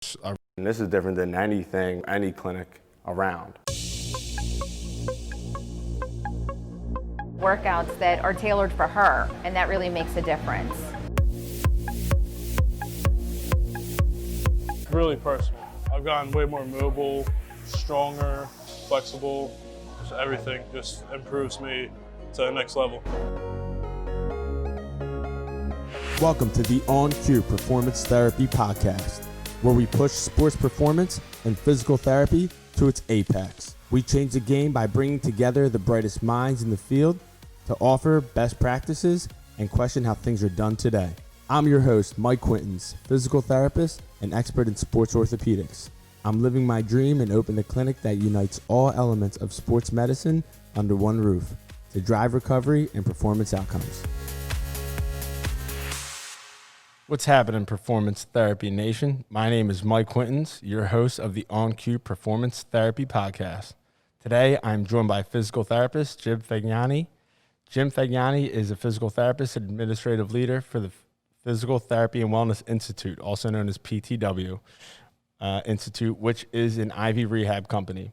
And this is different than anything, any clinic around. Workouts that are tailored for her, and that really makes a difference. Really personal. I've gotten way more mobile, stronger, flexible. Just everything just improves me to the next level. Welcome to the On Cue Performance Therapy Podcast, where we push sports performance and physical therapy to its apex. We change the game by bringing together the brightest minds in the field to offer best practices and question how things are done today. I'm your host, Mike Quintons, physical therapist and expert in sports orthopedics. I'm living my dream and opened a clinic that unites all elements of sports medicine under one roof to drive recovery and performance outcomes. What's happening, Performance Therapy Nation? My name is Mike Quintons, your host of the On Cue Performance Therapy Podcast. Today, I'm joined by physical therapist Jim Fagnani. Jim Fagnani is a physical therapist and administrative leader for the Physical Therapy and Wellness Institute, also known as PTW Institute, which is an Ivy Rehab company.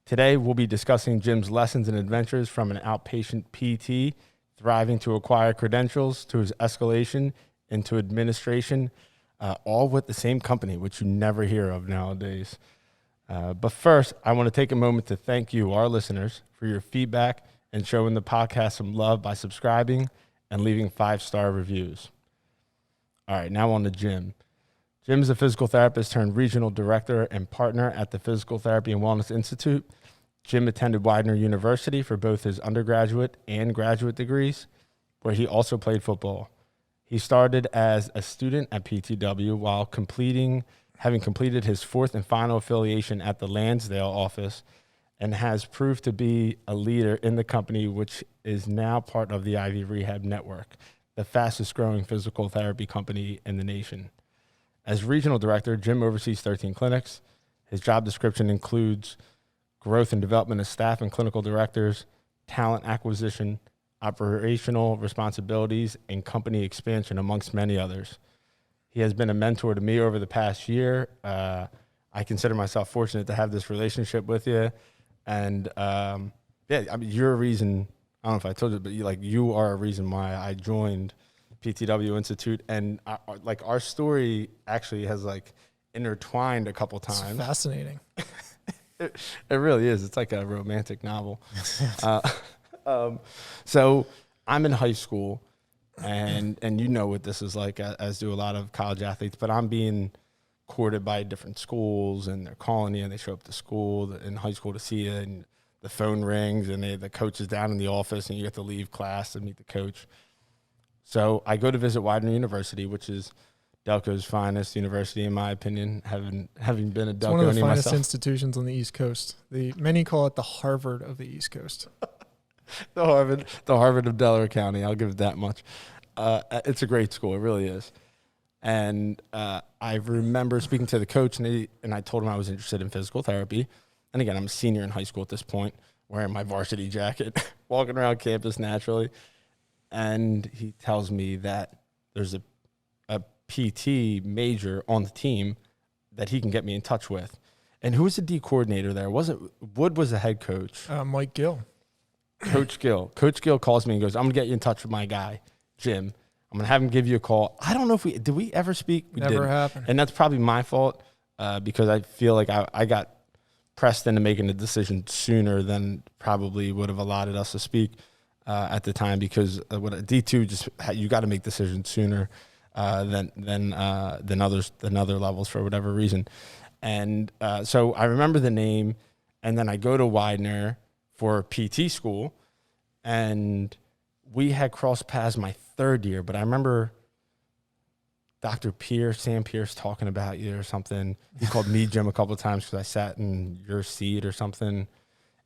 Today, we'll be discussing Jim's lessons and adventures from an outpatient PT, thriving to acquire credentials, to his escalation into administration, all with the same company, which you never hear of nowadays. But first, I want to take a moment to thank you, our listeners, for your feedback and showing the podcast some love by subscribing and leaving 5-star reviews. All right, now on to Jim. Jim is a physical therapist turned regional director and partner at the Physical Therapy and Wellness Institute. Jim attended Weidner University for both his undergraduate and graduate degrees, where he also played football. He started as a student at PTW while having completed his fourth and final affiliation at the Lansdale office, and has proved to be a leader in the company, which is now part of the Ivy Rehab Network, the fastest growing physical therapy company in the nation. As regional director, Jim oversees 13 clinics. His job description includes growth and development of staff and clinical directors, talent acquisition, operational responsibilities, and company expansion, amongst many others. He has been a mentor to me over the past year. I consider myself fortunate to have this relationship with you. And you're a reason. I don't know if I told you, but you are a reason why I joined PTW Institute. And our story actually has intertwined a couple times. It's fascinating. It really is. It's like a romantic novel. So I'm in high school, and you know what this is like, as do a lot of college athletes, but I'm being courted by different schools, and they're calling you, and they show up to school in high school to see you, and the phone rings, and the coach is down in the office, and you have to leave class to meet the coach. So I go to visit Weidner University, which is Delco's finest university, in my opinion, having been a Delco It's one of the finest myself. institutions on the East Coast. Many call it the Harvard of the East Coast. The Harvard of Delaware County. I'll give it that much. It's a great school. It really is. And I remember speaking to the coach, and I told him I was interested in physical therapy. And again, I'm a senior in high school at this point, wearing my varsity jacket, walking around campus naturally. And he tells me that there's a PT major on the team that he can get me in touch with. And who was the D coordinator there? Wood was the head coach. Mike Gill. Coach Gill. Coach Gill calls me and goes, I'm going to get you in touch with my guy, Jim. I'm going to have him give you a call. I don't know if did we ever speak? We Never didn't. happened. And that's probably my fault because I feel like I got pressed into making a decision sooner than probably would have allotted us to speak at the time, because what D2 you got to make decisions sooner than other levels for whatever reason. And so I remember the name, and then I go to Weidner for PT school, and we had crossed paths my third year, but I remember Dr. Sam Pierce talking about you or something. He called me Jim a couple of times because I sat in your seat or something.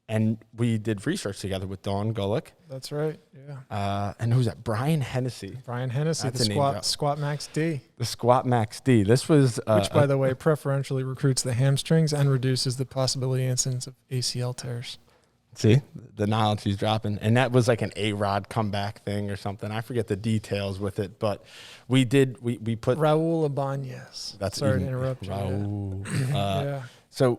And we did research together with Dawn Gulick. That's right, yeah. And who's that? Brian Hennessy. Brian Hennessy, That's the Squat Max D. The Squat Max D. This was... which, by the way, preferentially recruits the hamstrings and reduces the possibility incidence of ACL tears. See, the knowledge he's dropping. And that was like an A-Rod comeback thing or something. I forget the details with it, but we put Raul Ibanez. That's Sorry to even- interrupt you. Raul. Yeah. So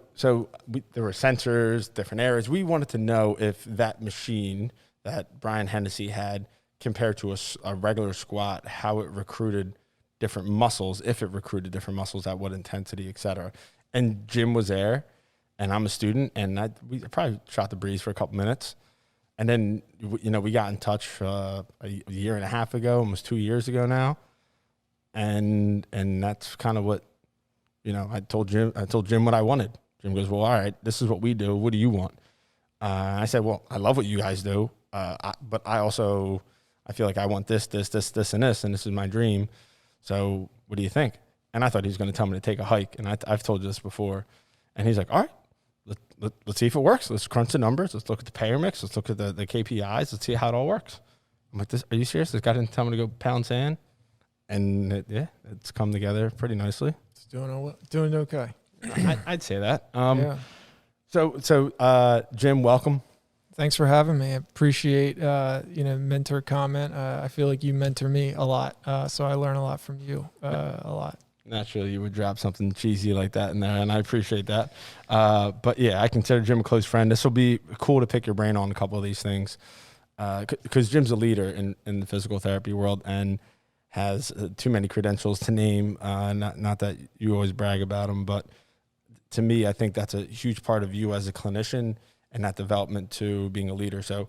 there were sensors, different areas. We wanted to know if that machine that Brian Hennessy had compared to a regular squat, how it recruited different muscles, if it recruited different muscles, at what intensity, et cetera. And Jim was there, and I'm a student, and we probably shot the breeze for a couple minutes. And then, we got in touch a year and a half ago, almost 2 years ago now. And that's kind of what, I told Jim what I wanted. Jim goes, well, all right, this is what we do. What do you want? I said, well, I love what you guys do. But I feel like I want this, and this is my dream. So what do you think? And I thought he was going to tell me to take a hike. And I've told you this before. And he's like, all right, let's see if it works. Let's crunch the numbers. Let's look at the payer mix. Let's look at the KPIs. Let's see how it all works. I'm like, are you serious? This guy didn't tell me to go pound sand? And it's come together pretty nicely. It's doing okay. I'd say that. Yeah. So Jim, welcome. Thanks for having me. I appreciate, mentor comment. I feel like you mentor me a lot. So I learn a lot from you, a lot. Naturally, you would drop something cheesy like that in there, and I appreciate that. But yeah, I consider Jim a close friend. This will be cool to pick your brain on a couple of these things, because Jim's a leader in the physical therapy world and has too many credentials to name. Not that you always brag about them, but to me, I think that's a huge part of you as a clinician and that development to being a leader. So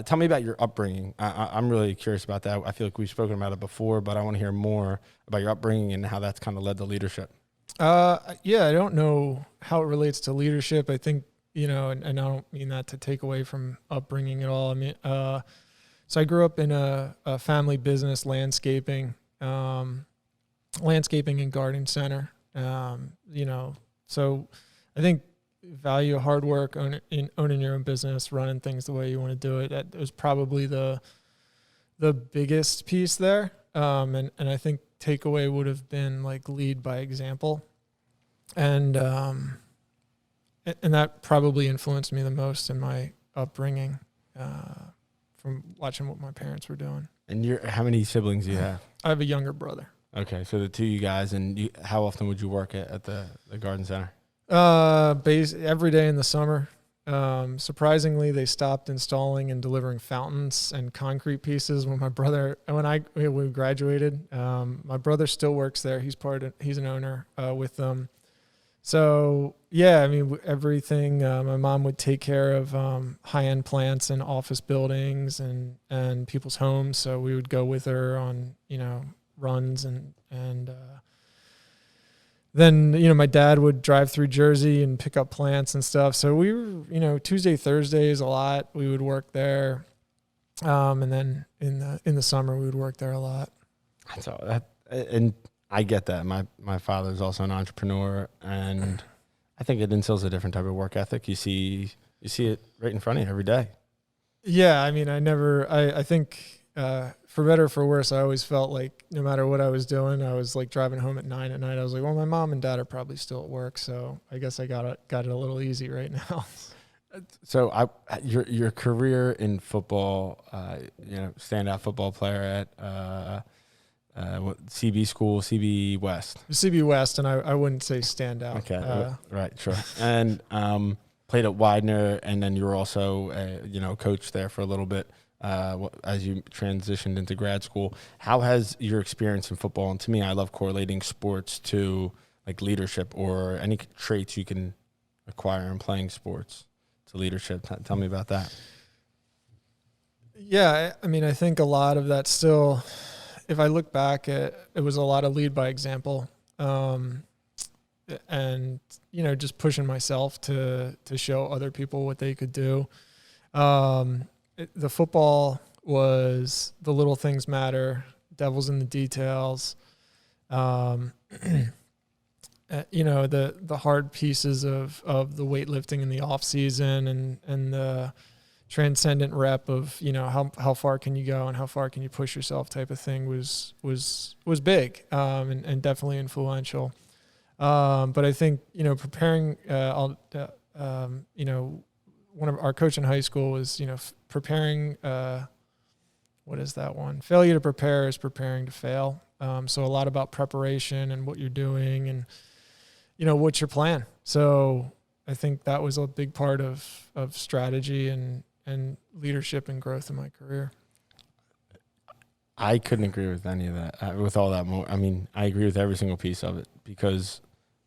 tell me about your upbringing. I'm really curious about that. I feel like we've spoken about it before, but I want to hear more about your upbringing and how that's kind of led to leadership. I don't know how it relates to leadership. I think, and I don't mean that to take away from upbringing at all. I mean, so I grew up in a family business, landscaping and garden center. So I think value hard work, owning your own business, running things the way you want to do it. That was probably the biggest piece there. And I think takeaway would have been like lead by example. And that probably influenced me the most in my upbringing, from watching what my parents were doing. And how many siblings do you have? I have a younger brother. Okay, so the two of you guys, and how often would you work at the garden center? Every day in the summer. Surprisingly, they stopped installing and delivering fountains and concrete pieces when we graduated. My brother still works there. He's an owner with them. So yeah, I mean, everything. My mom would take care of high-end plants and office buildings and people's homes. So we would go with her on runs and then, my dad would drive through Jersey and pick up plants and stuff. So we were, Tuesday, Thursdays a lot. We would work there. And then in the summer we would work there a lot. So and I get that. My father's also an entrepreneur, and I think it instills a different type of work ethic. You see it right in front of you every day. Yeah. I mean, I think, for better or for worse, I always felt like no matter what I was doing, I was like driving home at 9 at night. I was like, well, my mom and dad are probably still at work, so I guess I got it a little easy right now. So your career in football, standout football player at CB school, CB West. CB West, and I wouldn't say standout. Okay, right, sure. And played at Weidner, and then you were also a coach there for a little bit. As you transitioned into grad school, how has your experience in football, and to me, I love correlating sports to like leadership or any traits you can acquire in playing sports to leadership. Tell me about that. Yeah, I mean, I think a lot of that still, if I look back, it was a lot of lead by example, and just pushing myself to show other people what they could do. The football was the little things matter, devil's in the details. The hard pieces of the weightlifting in the off season and the transcendent rep of, how far can you go and how far can you push yourself type of thing was big, and definitely influential. But I think, preparing, one of our coach in high school was, preparing, what is that one? Failure to prepare is preparing to fail. So a lot about preparation and what you're doing and, what's your plan. So I think that was a big part of strategy and leadership and growth in my career. I couldn't agree with any of that, with all that more. I mean, I agree with every single piece of it because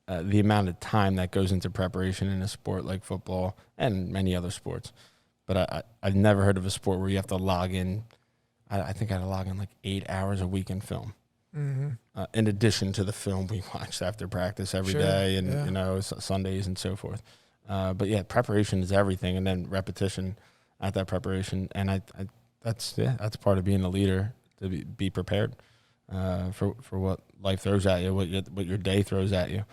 the amount of time that goes into preparation in a sport like football and many other sports. But I've never heard of a sport where you have to log in. I think I had to log in like 8 hours a week in film. Mm-hmm. In addition to the film we watched after practice every day and, Sundays and so forth. But yeah, preparation is everything. And then repetition at that preparation. And that's part of being a leader, to be prepared for what life throws at you, what your day throws at you.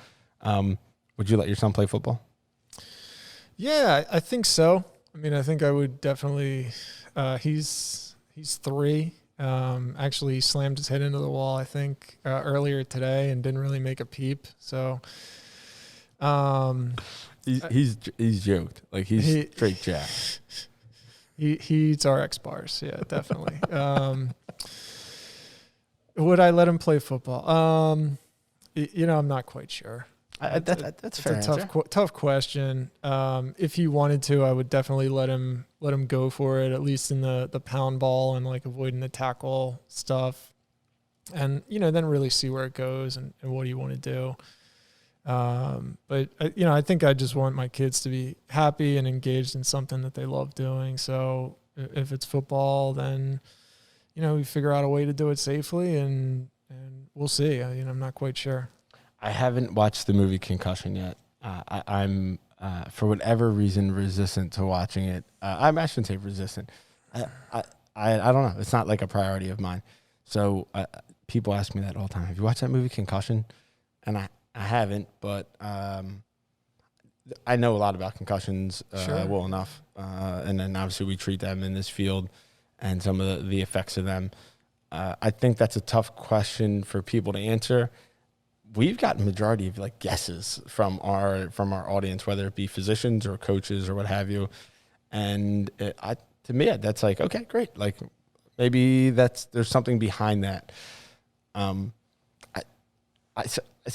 Would you let your son play football? Yeah, I think so. I mean, I think I would definitely. He's 3. Actually, he slammed his head into the wall, I think, earlier today and didn't really make a peep. So, he's joked, like he's straight jack. He eats RX bars. Yeah, definitely. Would I let him play football? I'm not quite sure. That's fair. It's a tough question. If he wanted to, I would definitely let him go for it, at least in the pound ball and like avoiding the tackle stuff, and then really see where it goes and what do you want to do. But I think I just want my kids to be happy and engaged in something that they love doing. So if it's football, then we figure out a way to do it safely, and we'll see. I'm not quite sure. I haven't watched the movie Concussion yet. I'm for whatever reason resistant to watching it. I shouldn't say resistant. I don't know. It's not like a priority of mine. So people ask me that all the time. Have you watched that movie Concussion? And I haven't, but I know a lot about concussions well enough. And then obviously we treat them in this field and some of the effects of them. I think that's a tough question for people to answer. We've gotten majority of like guesses from our audience, whether it be physicians or coaches or what have you. And to me, that's like, okay, great. Like maybe there's something behind that. So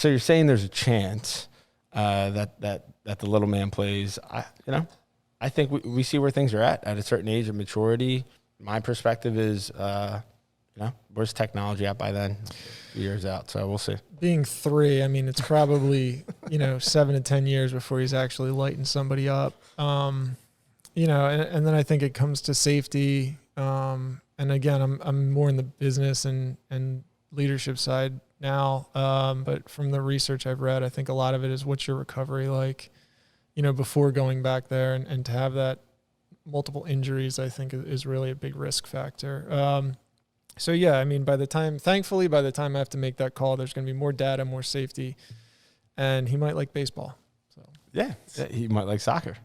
you're saying there's a chance that the little man plays. I think we see where things are at a certain age of maturity. My perspective is, where's technology at by then? Years out, so we'll see. Being 3, I mean, it's probably 7 to 10 years before he's actually lighting somebody up. And then I think it comes to safety. And again, I'm more in the business and leadership side now. But from the research I've read, I think a lot of it is what's your recovery like, before going back there, and to have that multiple injuries, I think is really a big risk factor. So yeah, I mean, thankfully, by the time I have to make that call, there's going to be more data, more safety, and he might like baseball. So yeah, he might like soccer.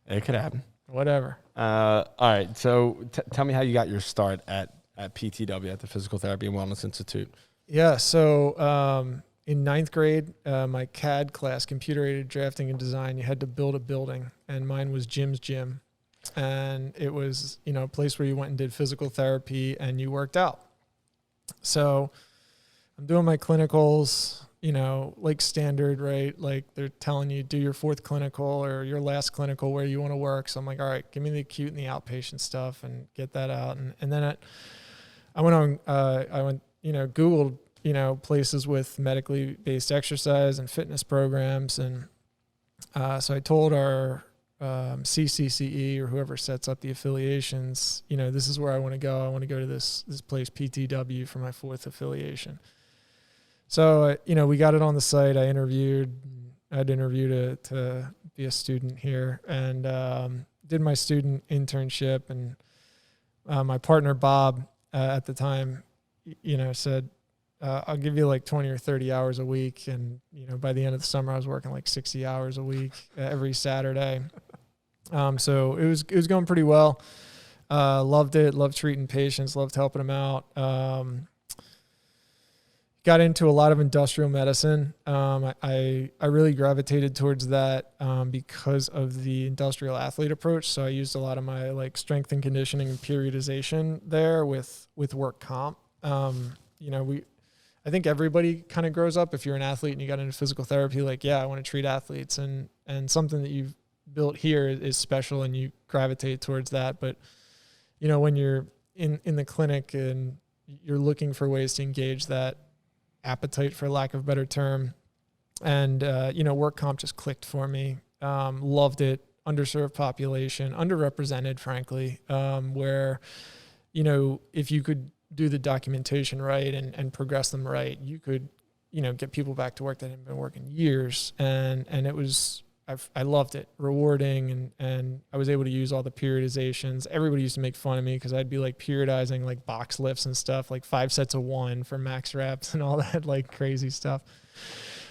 It could happen. Whatever. All right. So tell me how you got your start at PTW, at the Physical Therapy and Wellness Institute. Yeah. So in 9th grade, my CAD class, computer aided drafting and design, you had to build a building, and mine was Jim's Gym. And it was, a place where you went and did physical therapy and you worked out. So I'm doing my clinicals, like standard, right? Like they're telling you do your 4th clinical or your last clinical where you want to work. So I'm like, all right, give me the acute and the outpatient stuff and get that out. And then I went, Googled, places with medically based exercise and fitness programs. And so I told our CCCE or whoever sets up the affiliations, this is where I want to go. I want to go to this place, PTW, for my 4th affiliation. So, we got it on the site. I'd interview to be a student here, and did my student internship. And my partner, Bob, at the time, said, I'll give you like 20 or 30 hours a week. And, by the end of the summer, I was working like 60 hours a week every Saturday. So it was going pretty well. Loved it. Loved treating patients. Loved helping them out. got into a lot of industrial medicine. I really gravitated towards that because of the industrial athlete approach. So I used a lot of my like strength and conditioning and periodization there with work comp. I think everybody kind of grows up if you're an athlete and you got into physical therapy, like, yeah, I want to treat athletes, and something that you've built here is special and you gravitate towards that. But, when you're in the clinic and you're looking for ways to engage that appetite, for lack of a better term, and, work comp just clicked for me. Loved it. Underserved population, underrepresented, frankly, where, if you could do the documentation right and progress them right, you could, get people back to work that hadn't been working years. And it was, I loved it, rewarding. And I was able to use all the periodizations. Everybody used to make fun of me because I'd be like periodizing like box lifts and stuff, like 5 sets of 1 for max reps and all that like crazy stuff.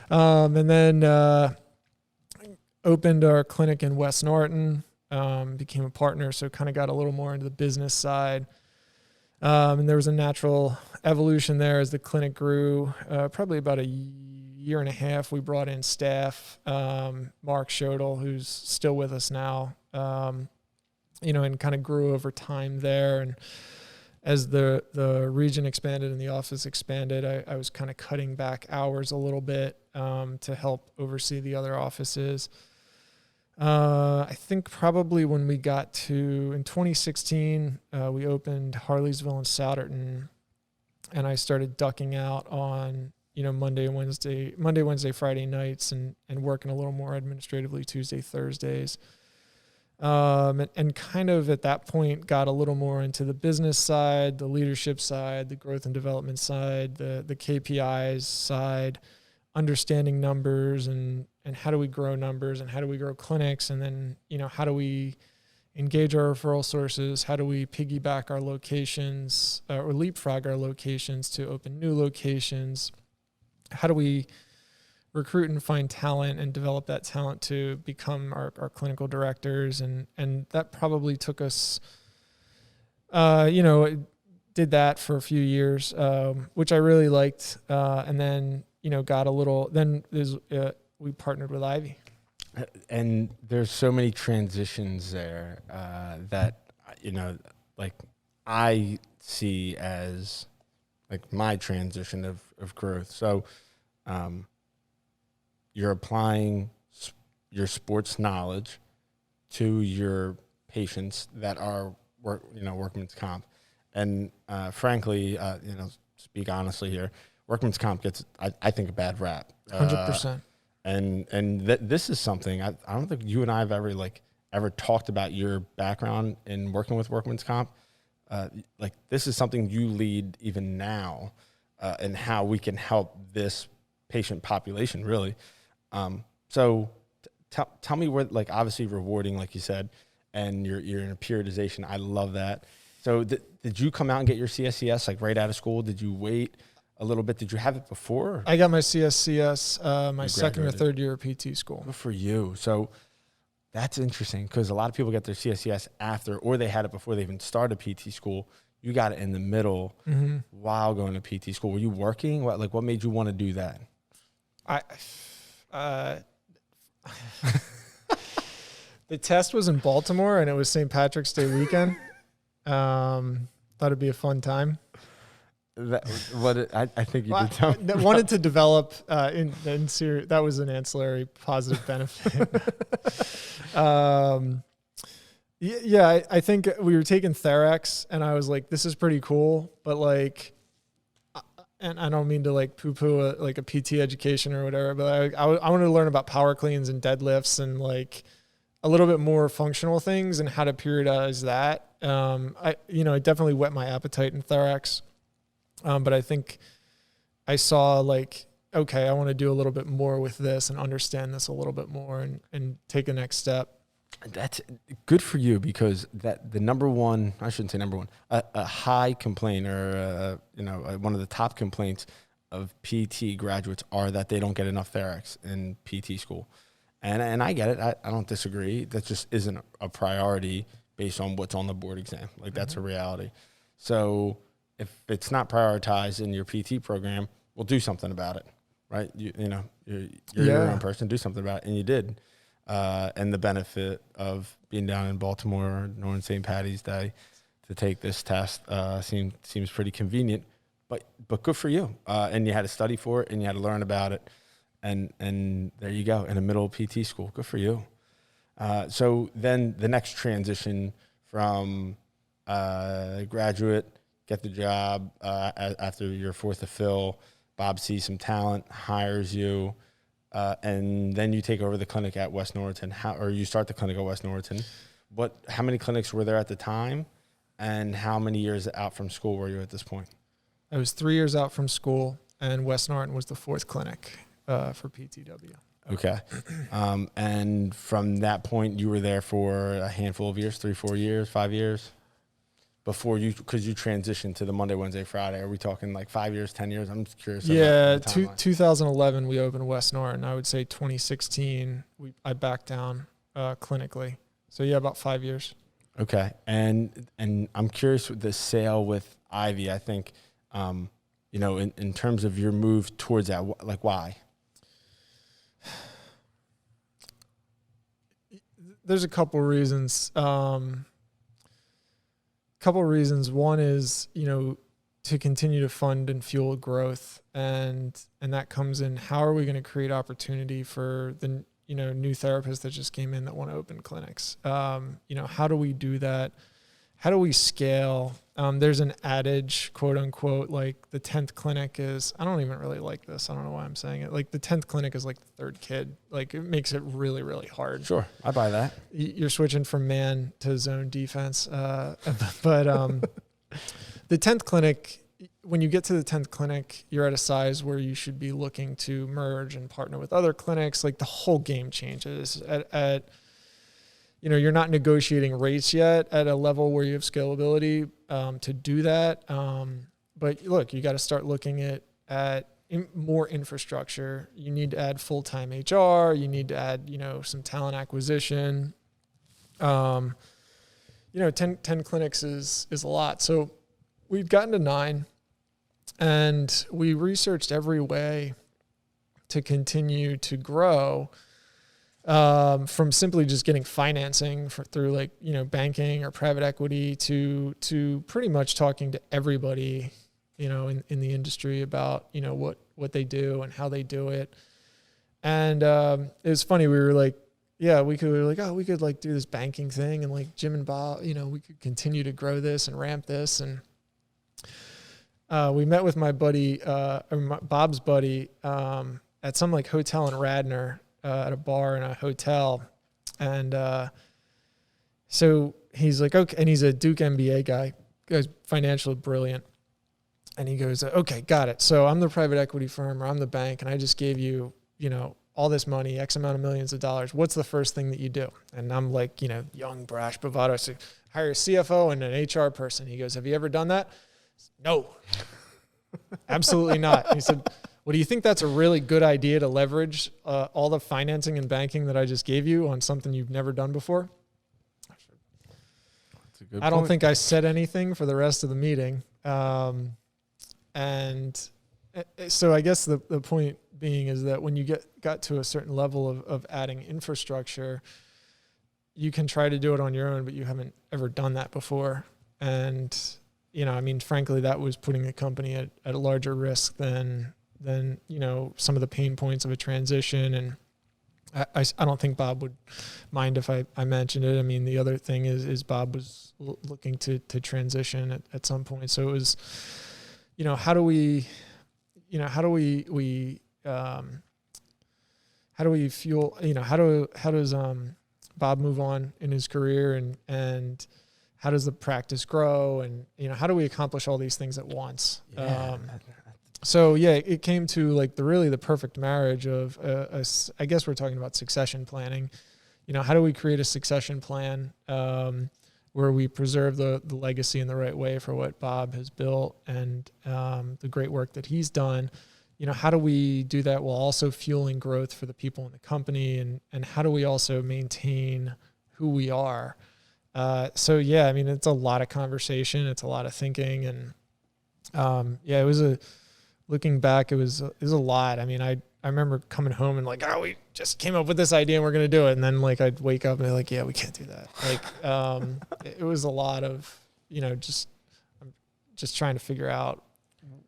And then opened our clinic in West Norton, became a partner. So kind of got a little more into the business side. And there was a natural evolution there as the clinic grew. Probably about a year and a half, we brought in staff, Mark Schodel, who's still with us now, and kind of grew over time there. And as the region expanded and the office expanded, I was kind of cutting back hours a little bit to help oversee the other offices. I think probably when we got to, in 2016, we opened Harleysville and Souderton, and I started ducking out on, Monday, Wednesday, Friday nights and working a little more administratively Tuesday, Thursdays. And kind of at that point got a little more into the business side, the leadership side, the growth and development side, the KPIs side, understanding numbers and how do we grow numbers and how do we grow clinics, and then, how do we engage our referral sources? How do we piggyback our locations or leapfrog our locations to open new locations? How do we recruit and find talent and develop that talent to become our clinical directors? And that probably took us, did that for a few years, which I really liked. And then, got a little, then we partnered with Ivy. And there's so many transitions there that, like I see as like my transition of growth. So you're applying your sports knowledge to your patients that are workman's comp. And frankly, speak honestly here, workman's comp gets, I think, a bad rap. 100%. And this is something I don't think you and I have ever talked about your background in working with workman's comp. This is something you lead even now, and how we can help this patient population really. So tell me where, obviously rewarding, like you said, and you're in a periodization. I love that. So did you come out and get your CSCS right out of school? Did you wait a little bit? Did you have it before? I got my CSCS my second or third year of PT school. Good for you. So that's interesting because a lot of people get their CSCS after, or they had it before they even started PT school. You got it in the middle while going to PT school. Were you working? What made you want to do that? The test was in Baltimore and it was St. Patrick's Day weekend. Thought it'd be a fun time. I think you did tell me. Wanted to develop that was an ancillary positive benefit. I think we were taking Therax and I was like, this is pretty cool, but and I don't mean to poo-poo a PT education or whatever, but I wanted to learn about power cleans and deadlifts and a little bit more functional things and how to periodize that. I definitely whet my appetite in Therax. But I think I saw okay, I want to do a little bit more with this and understand this a little bit more and take a next step. That's good for you because the number one, I shouldn't say number one, a high complaint or, one of the top complaints of PT graduates are that they don't get enough Therax in PT school. And I get it. I don't disagree. That just isn't a priority based on what's on the board exam. That's a reality. So if it's not prioritized in your PT program, well, do something about it, right? You're your own person, do something about it, and you did. And the benefit of being down in Baltimore, Northern St. Patty's Day, to take this test seems pretty convenient, but good for you. And you had to study for it, and you had to learn about it, and there you go, in the middle of PT school. Good for you. So then the next transition from graduate, get the job after your fourth to fill, Bob sees some talent, hires you, and then you take over the clinic at West Norton. Or you start the clinic at West Norton. How many clinics were there at the time, and how many years out from school were you at this point? I was 3 years out from school, and West Norton was the fourth clinic for PTW. Okay. And from that point, you were there for a handful of years, 3, 4 years, 5 years? Because you transitioned to the Monday, Wednesday, Friday. Are we talking like 5 years, 10 years? I'm just curious. Yeah, 2011 we opened West Norton. I would say 2016 I backed down clinically. So yeah, about 5 years. Okay, and I'm curious with the sale with Ivy. I think, in terms of your move towards that, like why? There's a couple reasons. One is, to continue to fund and fuel growth. And that comes in, how are we going to create opportunity for the, new therapists that just came in that want to open clinics? How do we do that? How do we scale? There's an adage, quote unquote, like the 10th clinic is, I don't even really like this. I don't know why I'm saying it. Like the 10th clinic is like the third kid. Like it makes it really, really hard. Sure. I buy that. You're switching from man to zone defense. But the 10th clinic, when you get to the 10th clinic, you're at a size where you should be looking to merge and partner with other clinics. Like the whole game changes you're not negotiating rates yet at a level where you have scalability to do that. But look, you got to start looking at more infrastructure. You need to add full-time HR. You need to add, some talent acquisition. 10 clinics is a lot. So we've gotten to 9, and we researched every way to continue to grow. From simply just getting financing through banking or private equity to pretty much talking to everybody, in the industry about, what they do and how they do it. And, it was funny. We were like, we could do this banking thing, and like Jim and Bob, we could continue to grow this and ramp this. And, we met with my buddy, Bob's buddy, at some hotel in Radnor, at a bar in a hotel. And so he's like, okay. And he's a Duke MBA guy. Guy's financially brilliant. And he goes, okay, got it. So I'm the private equity firm, or I'm the bank, and I just gave you, all this money, X amount of millions of dollars. What's the first thing that you do? And I'm like, young, brash, bravado. So hire a CFO and an HR person. He goes, have you ever done that? No, absolutely not. And he said, well, do you think that's a really good idea to leverage all the financing and banking that I just gave you on something you've never done before? That's a good I don't point. think I said anything for the rest of the meeting. And so I guess the point being is that when you got to a certain level of adding infrastructure, you can try to do it on your own, but you haven't ever done that before. And, frankly, that was putting the company at a larger risk than some of the pain points of a transition. And I don't think Bob would mind if I mentioned it. I mean, the other thing is Bob was looking to transition at some point. So it was, how do we fuel, how does Bob move on in his career, and how does the practice grow, and, how do we accomplish all these things at once? Yeah. So yeah, it came to the perfect marriage of I guess we're talking about succession planning. How do we create a succession plan where we preserve the legacy in the right way for what Bob has built and the great work that he's done? How do we do that while also fueling growth for the people in the company, and how do we also maintain who we are? So yeah, it's a lot of conversation, it's a lot of thinking, and it was looking back, it was a lot. I mean, I remember coming home and like, oh, we just came up with this idea and we're going to do it. And then like, I'd wake up and be like, yeah, we can't do that. Like, it was a lot of, just trying to figure out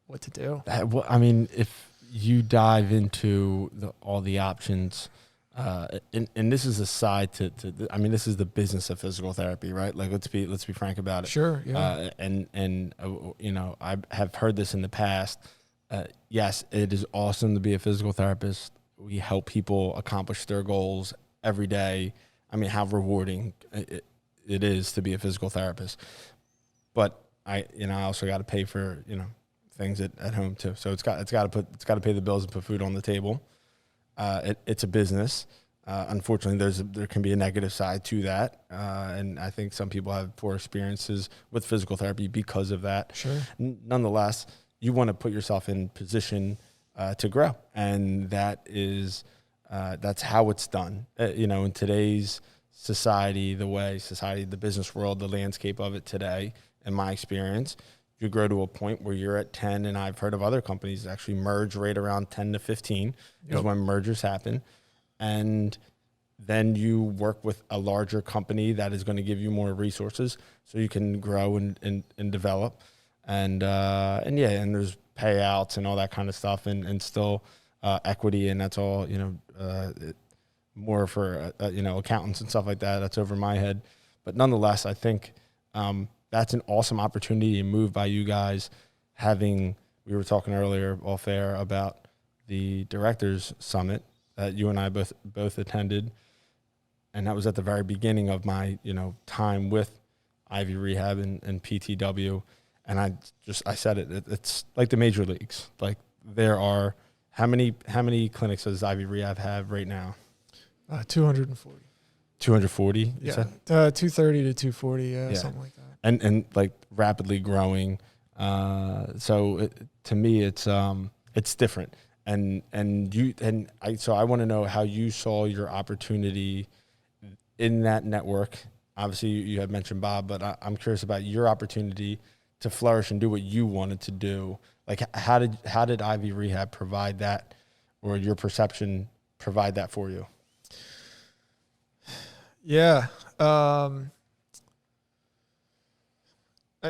what to do. Well, I mean, if you dive into all the options, and this is a side to I mean, this is the business of physical therapy, right? Like, let's be frank about it. Sure. Yeah. I have heard this in the past. Yes, it is awesome to be a physical therapist. We help people accomplish their goals every day. I mean, how rewarding it is to be a physical therapist. But I also got to pay for, things at home too. So it's got to pay the bills and put food on the table. It's a business. Unfortunately, there can be a negative side to that, and I think some people have poor experiences with physical therapy because of that. Sure. Nonetheless, you want to put yourself in position to grow, and that's how it's done. In today's society, the business world, the landscape of it today, in my experience, you grow to a point where you're at 10, and I've heard of other companies actually merge right around 10 to 15 is when mergers happen. And then you work with a larger company that is going to give you more resources so you can grow and develop. And there's payouts and all that kind of stuff and still equity, and that's all, more for, accountants and stuff like that. That's over my head. But nonetheless, I think that's an awesome opportunity to move by you guys. We were talking earlier off air about the Directors Summit that you and I both attended. And that was at the very beginning of my, time with Ivy Rehab and PTW. And I said it's like the major leagues. Like, there are, how many clinics does Ivy Rehab have right now? 240. 240? Yeah. 230 to 240. Yeah. Something like that. And like rapidly growing. So to me, it's different. So I want to know how you saw your opportunity in that network. Obviously, you had mentioned Bob, but I'm curious about your opportunity to flourish and do what you wanted to do. Like, how did Ivy Rehab provide that, or your perception provide that for you? Yeah.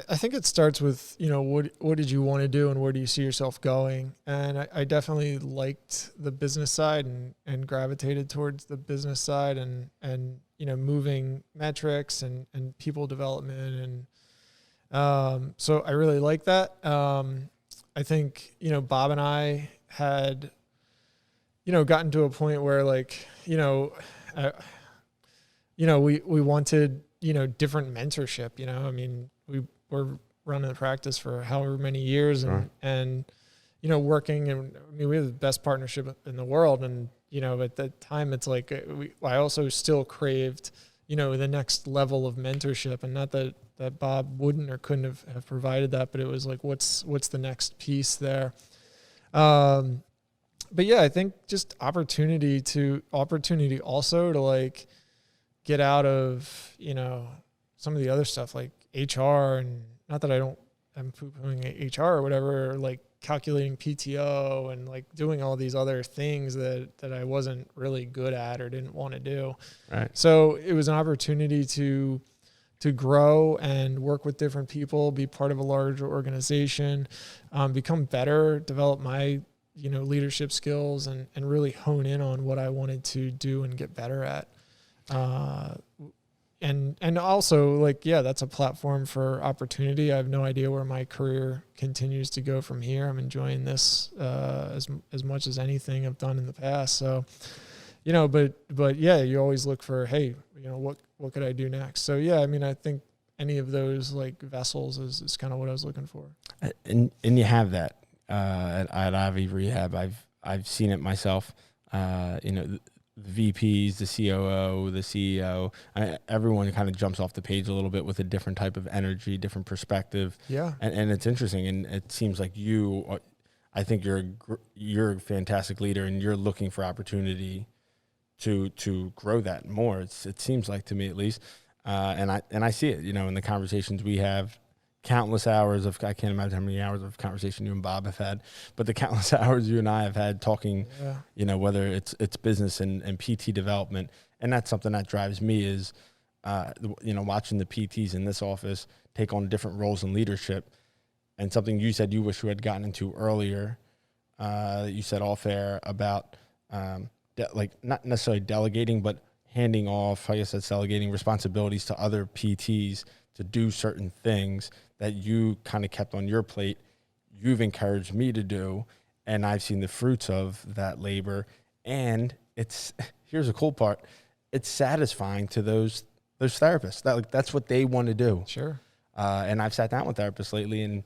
I think it starts with, what did you want to do and where do you see yourself going? And I definitely liked the business side and gravitated towards the business side and moving metrics and people development. And so I really like that. I think, Bob and I had, gotten to a point where we wanted, different mentorship, I mean, we were running the practice for however many years and working, and I mean, we have the best partnership in the world. And, at that time it's like, I also still craved, the next level of mentorship, and not that Bob wouldn't or couldn't have provided that, but it was like, what's the next piece there? But yeah, I think just opportunity also to like get out of, some of the other stuff like HR, and not that I'm poo-pooing HR or whatever, or like calculating PTO and like doing all these other things that I wasn't really good at or didn't want to do. Right. So it was an opportunity to grow and work with different people, be part of a larger organization, become better, develop my, leadership skills and really hone in on what I wanted to do and get better at. And also that's a platform for opportunity. I have no idea where my career continues to go from here. I'm enjoying this, as much as anything I've done in the past. So, but yeah, you always look for, hey, what could I do next? So yeah, I mean, I think any of those like vessels is kind of what I was looking for. And you have that, at Ivy Rehab. I've seen it myself. The VPs, the COO, the CEO, everyone kind of jumps off the page a little bit with a different type of energy, different perspective. Yeah. And it's interesting. And it seems like I think you're a fantastic leader, and you're looking for opportunity to grow that more. It seems like, to me at least. And I see it, in the conversations we have countless hours of, I can't imagine how many hours of conversation you and Bob have had, but the countless hours you and I have had talking, whether it's business and PT development. And that's something that drives me is, watching the PTs in this office take on different roles in leadership. And something you said you wish you had gotten into earlier, you said off air about, not necessarily delegating, but handing off, I guess that's delegating responsibilities to other PTs to do certain things that you kind of kept on your plate. You've encouraged me to do, and I've seen the fruits of that labor. And here's the cool part. It's satisfying to those therapists. That's what they want to do. Sure. And I've sat down with therapists lately and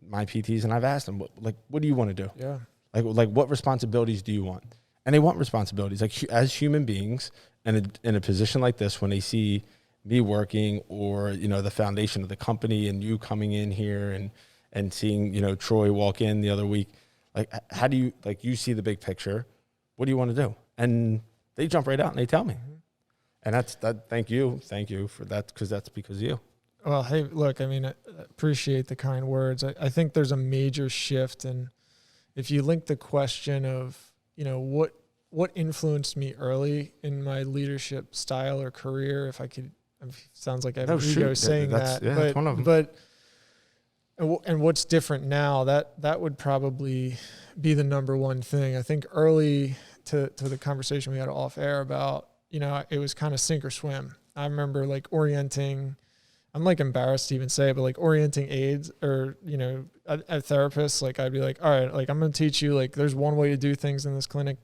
my PTs, and I've asked them, what do you want to do? Yeah. Like what responsibilities do you want? And they want responsibilities. Like as human beings, and in a position like this, when they see me working, or the foundation of the company, and you coming in here and seeing Troy walk in the other week, like how do you you see the big picture? What do you want to do? And they jump right out and they tell me, and that's that. Thank you for that, because that's because of you. Well, hey, look, I mean, I appreciate the kind words. I think there's a major shift, and if you link the question of what influenced me early in my leadership style or career, if I could. Sounds like I have an ego saying that, that's one of them. But and what's different now, that would probably be the number one thing. I think early to the conversation we had off air about, it was kind of sink or swim. I remember orienting, I'm embarrassed to even say it, but orienting aides or, a therapist, I'd be all right, I'm going to teach you, there's one way to do things in this clinic,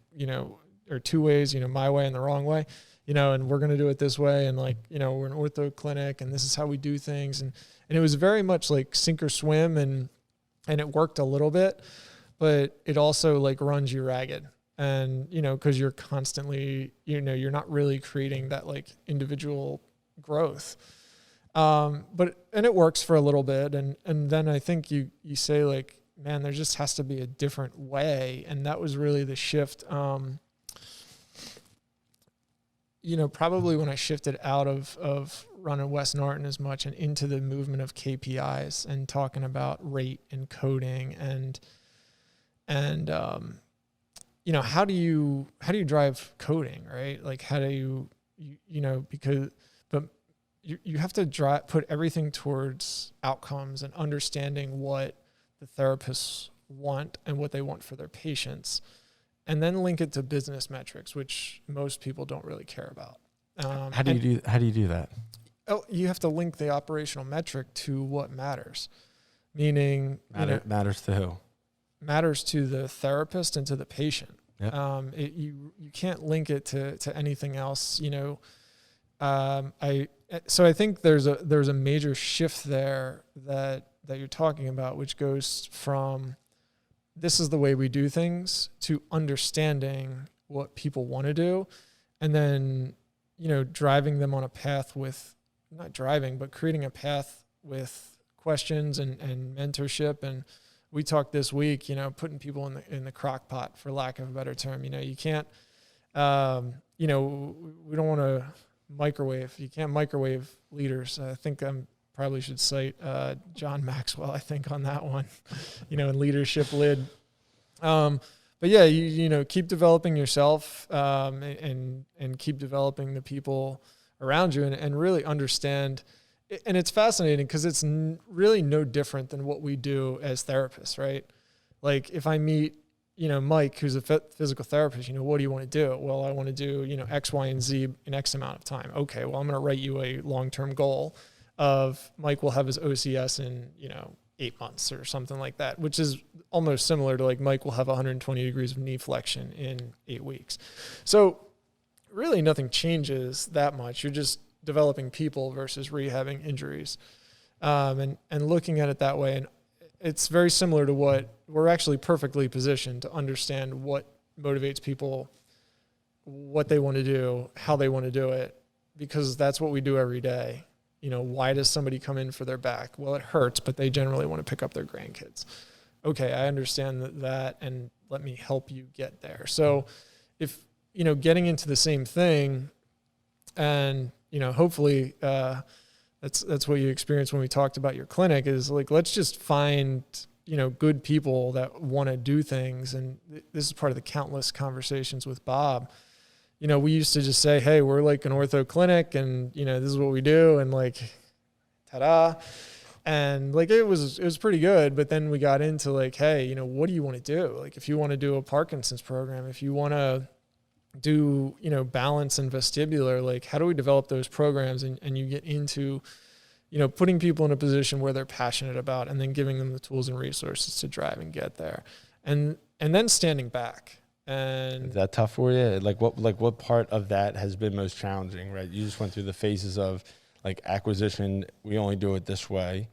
or two ways, my way and the wrong way. And we're going to do it this way. And we're an ortho clinic and this is how we do things. And it was very much sink or swim, and it worked a little bit, but it also runs you ragged. And, cause you're constantly, you're not really creating that individual growth. And it works for a little bit. And then I think you say man, there just has to be a different way. And that was really the shift. Probably when I shifted out of running West Norton as much and into the movement of KPIs and talking about rate and coding and how do you drive coding, right? How do you you have to put everything towards outcomes and understanding what the therapists want and what they want for their patients, and then link it to business metrics, which most people don't really care about. How do you do that? Oh, you have to link the operational metric to what matters, meaning matters to who? Matters to the therapist and to the patient. Yep. You can't link it to anything else. So I think there's a major shift there that you're talking about, which goes from this is the way we do things to understanding what people want to do, and then driving them on a path with creating a path with questions and mentorship. And we talked this week, putting people in the crock pot, for lack of a better term. You can't we don't want to microwave. You can't microwave leaders. I think probably should cite John Maxwell, I think, on that one, in Leadership Lid. But yeah, you keep developing yourself and keep developing the people around you, and really understand. And it's fascinating because it's really no different than what we do as therapists, right? If I meet, Mike, who's a physical therapist, what do you want to do? Well, I want to do, X, Y, and Z in X amount of time. Okay, well, I'm going to write you a long-term goal of Mike will have his OCS in, 8 months or something like that, which is almost similar to Mike will have 120 degrees of knee flexion in 8 weeks. So really nothing changes that much. You're just developing people versus rehabbing injuries, and looking at it that way. And it's very similar to what we're actually perfectly positioned to understand what motivates people, what they want to do, how they want to do it, because that's what we do every day. Why does somebody come in for their back? Well, it hurts, but they generally want to pick up their grandkids. Okay, I understand that, and let me help you get there. So if, getting into the same thing, and, hopefully, That's what you experienced when we talked about your clinic, is like, let's just find, good people that want to do things. And this is part of the countless conversations with Bob. We used to just say, hey, we're like an ortho clinic and, this is what we do. And like, ta-da. And like, it was pretty good. But then we got into like, hey, what do you want to do? Like, if you want to do a Parkinson's program, if you want to do, balance and vestibular, like, how do we develop those programs? And you get into, putting people in a position where they're passionate about, and then giving them the tools and resources to drive and get there. And then standing back. And is that tough for you? Like what part of that has been most challenging, right? You just went through the phases of like acquisition, we only do it this way,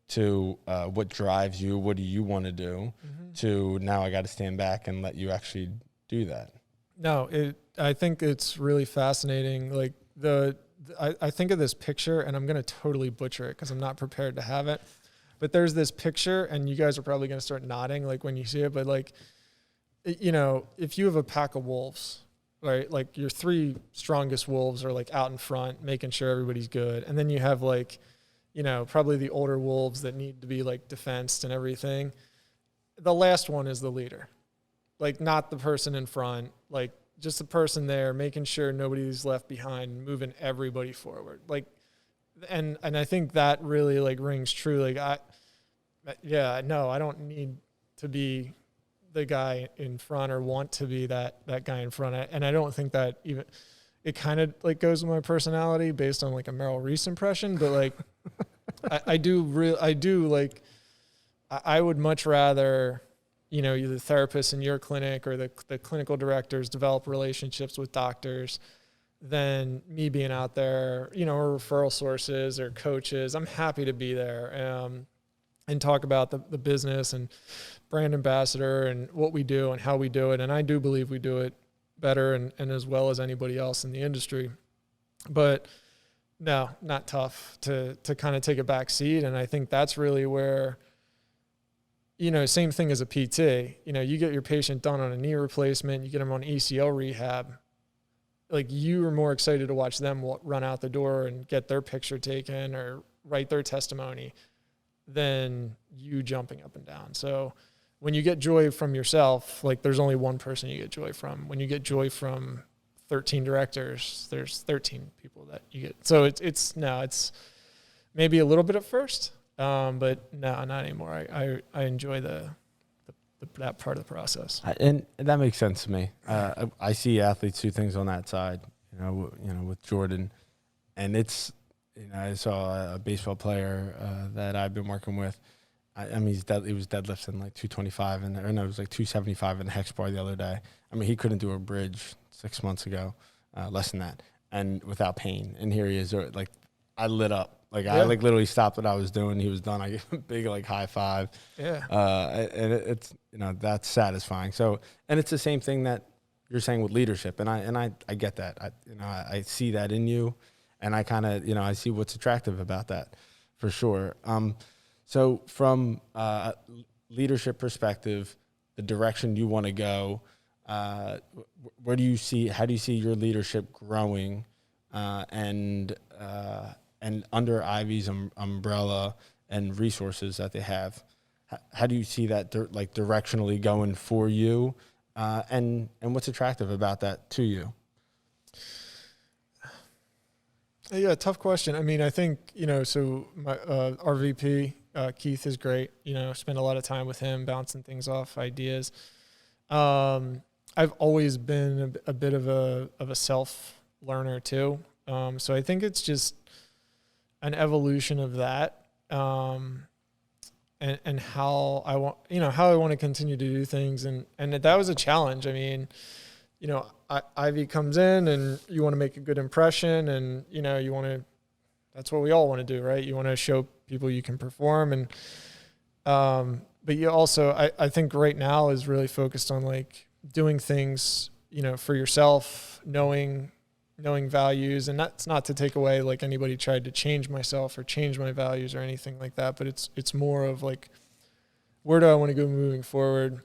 to what drives you, what do you want to do, to now I got to stand back and let you actually do that. No, I think it's really fascinating. Like I think of this picture, and I'm going to totally butcher it because I'm not prepared to have it. But there's this picture, and you guys are probably going to start nodding like when you see it. But like, if you have a pack of wolves, right? Like your 3 strongest wolves are like out in front, making sure everybody's good. And then you have like, probably the older wolves that need to be like defensed and everything. The last one is the leader, like not the person in front, like just the person there making sure nobody's left behind, moving everybody forward. Like, and I think that really like rings true. Like I don't need to be the guy in front or want to be that guy in front. And I don't think that even, it kind of like goes with my personality based on like a Merrill Reese impression, but like, I would much rather, you're the therapist in your clinic or the clinical directors develop relationships with doctors than me being out there, or referral sources or coaches. I'm happy to be there and talk about the business and brand ambassador and what we do and how we do it. And I do believe we do it better and as well as anybody else in the industry. But no, not tough to kind of take a back seat. And I think that's really where, same thing as a PT, you get your patient done on a knee replacement, you get them on ACL rehab. Like, you are more excited to watch them run out the door and get their picture taken or write their testimony than you jumping up and down. So when you get joy from yourself, like there's only one person you get joy from. When you get joy from 13 directors, there's 13 people that you get. So it's maybe a little bit at first, but no, not anymore. I enjoy that part of the process. And that makes sense to me. I see athletes do things on that side, with Jordan, and it's, I saw a baseball player that I've been working with. I mean, he was deadlifting like 225 it was like 275 in the hex bar the other day. I mean, he couldn't do a bridge 6 months ago, less than that, and without pain. And here he is, like, I lit up. Like, I like literally stopped what I was doing. He was done. I gave him a big like high five. Yeah. And it's, that's satisfying. So, and it's the same thing that you're saying with leadership. And I get that. I see that in you, and I kind of, I see what's attractive about that for sure. So from a leadership perspective, the direction you want to go, how do you see your leadership growing, and under Ivy's umbrella and resources that they have? How do you see that directionally going for you, and what's attractive about that to you? Yeah, tough question. I mean, I think, so my RVP, Keith is great. Spend a lot of time with him, bouncing things off, ideas. I've always been a bit of a self learner too. So I think it's just an evolution of that, and how I want, how I want to continue to do things. And that was a challenge. I mean, Ivy comes in and you want to make a good impression, and, you want to, that's what we all want to do, right? You want to show people you can perform. And, but you also, I think right now is really focused on like doing things, for yourself, knowing values. And that's not to take away like anybody tried to change myself or change my values or anything like that, but it's more of like, where do I want to go moving forward?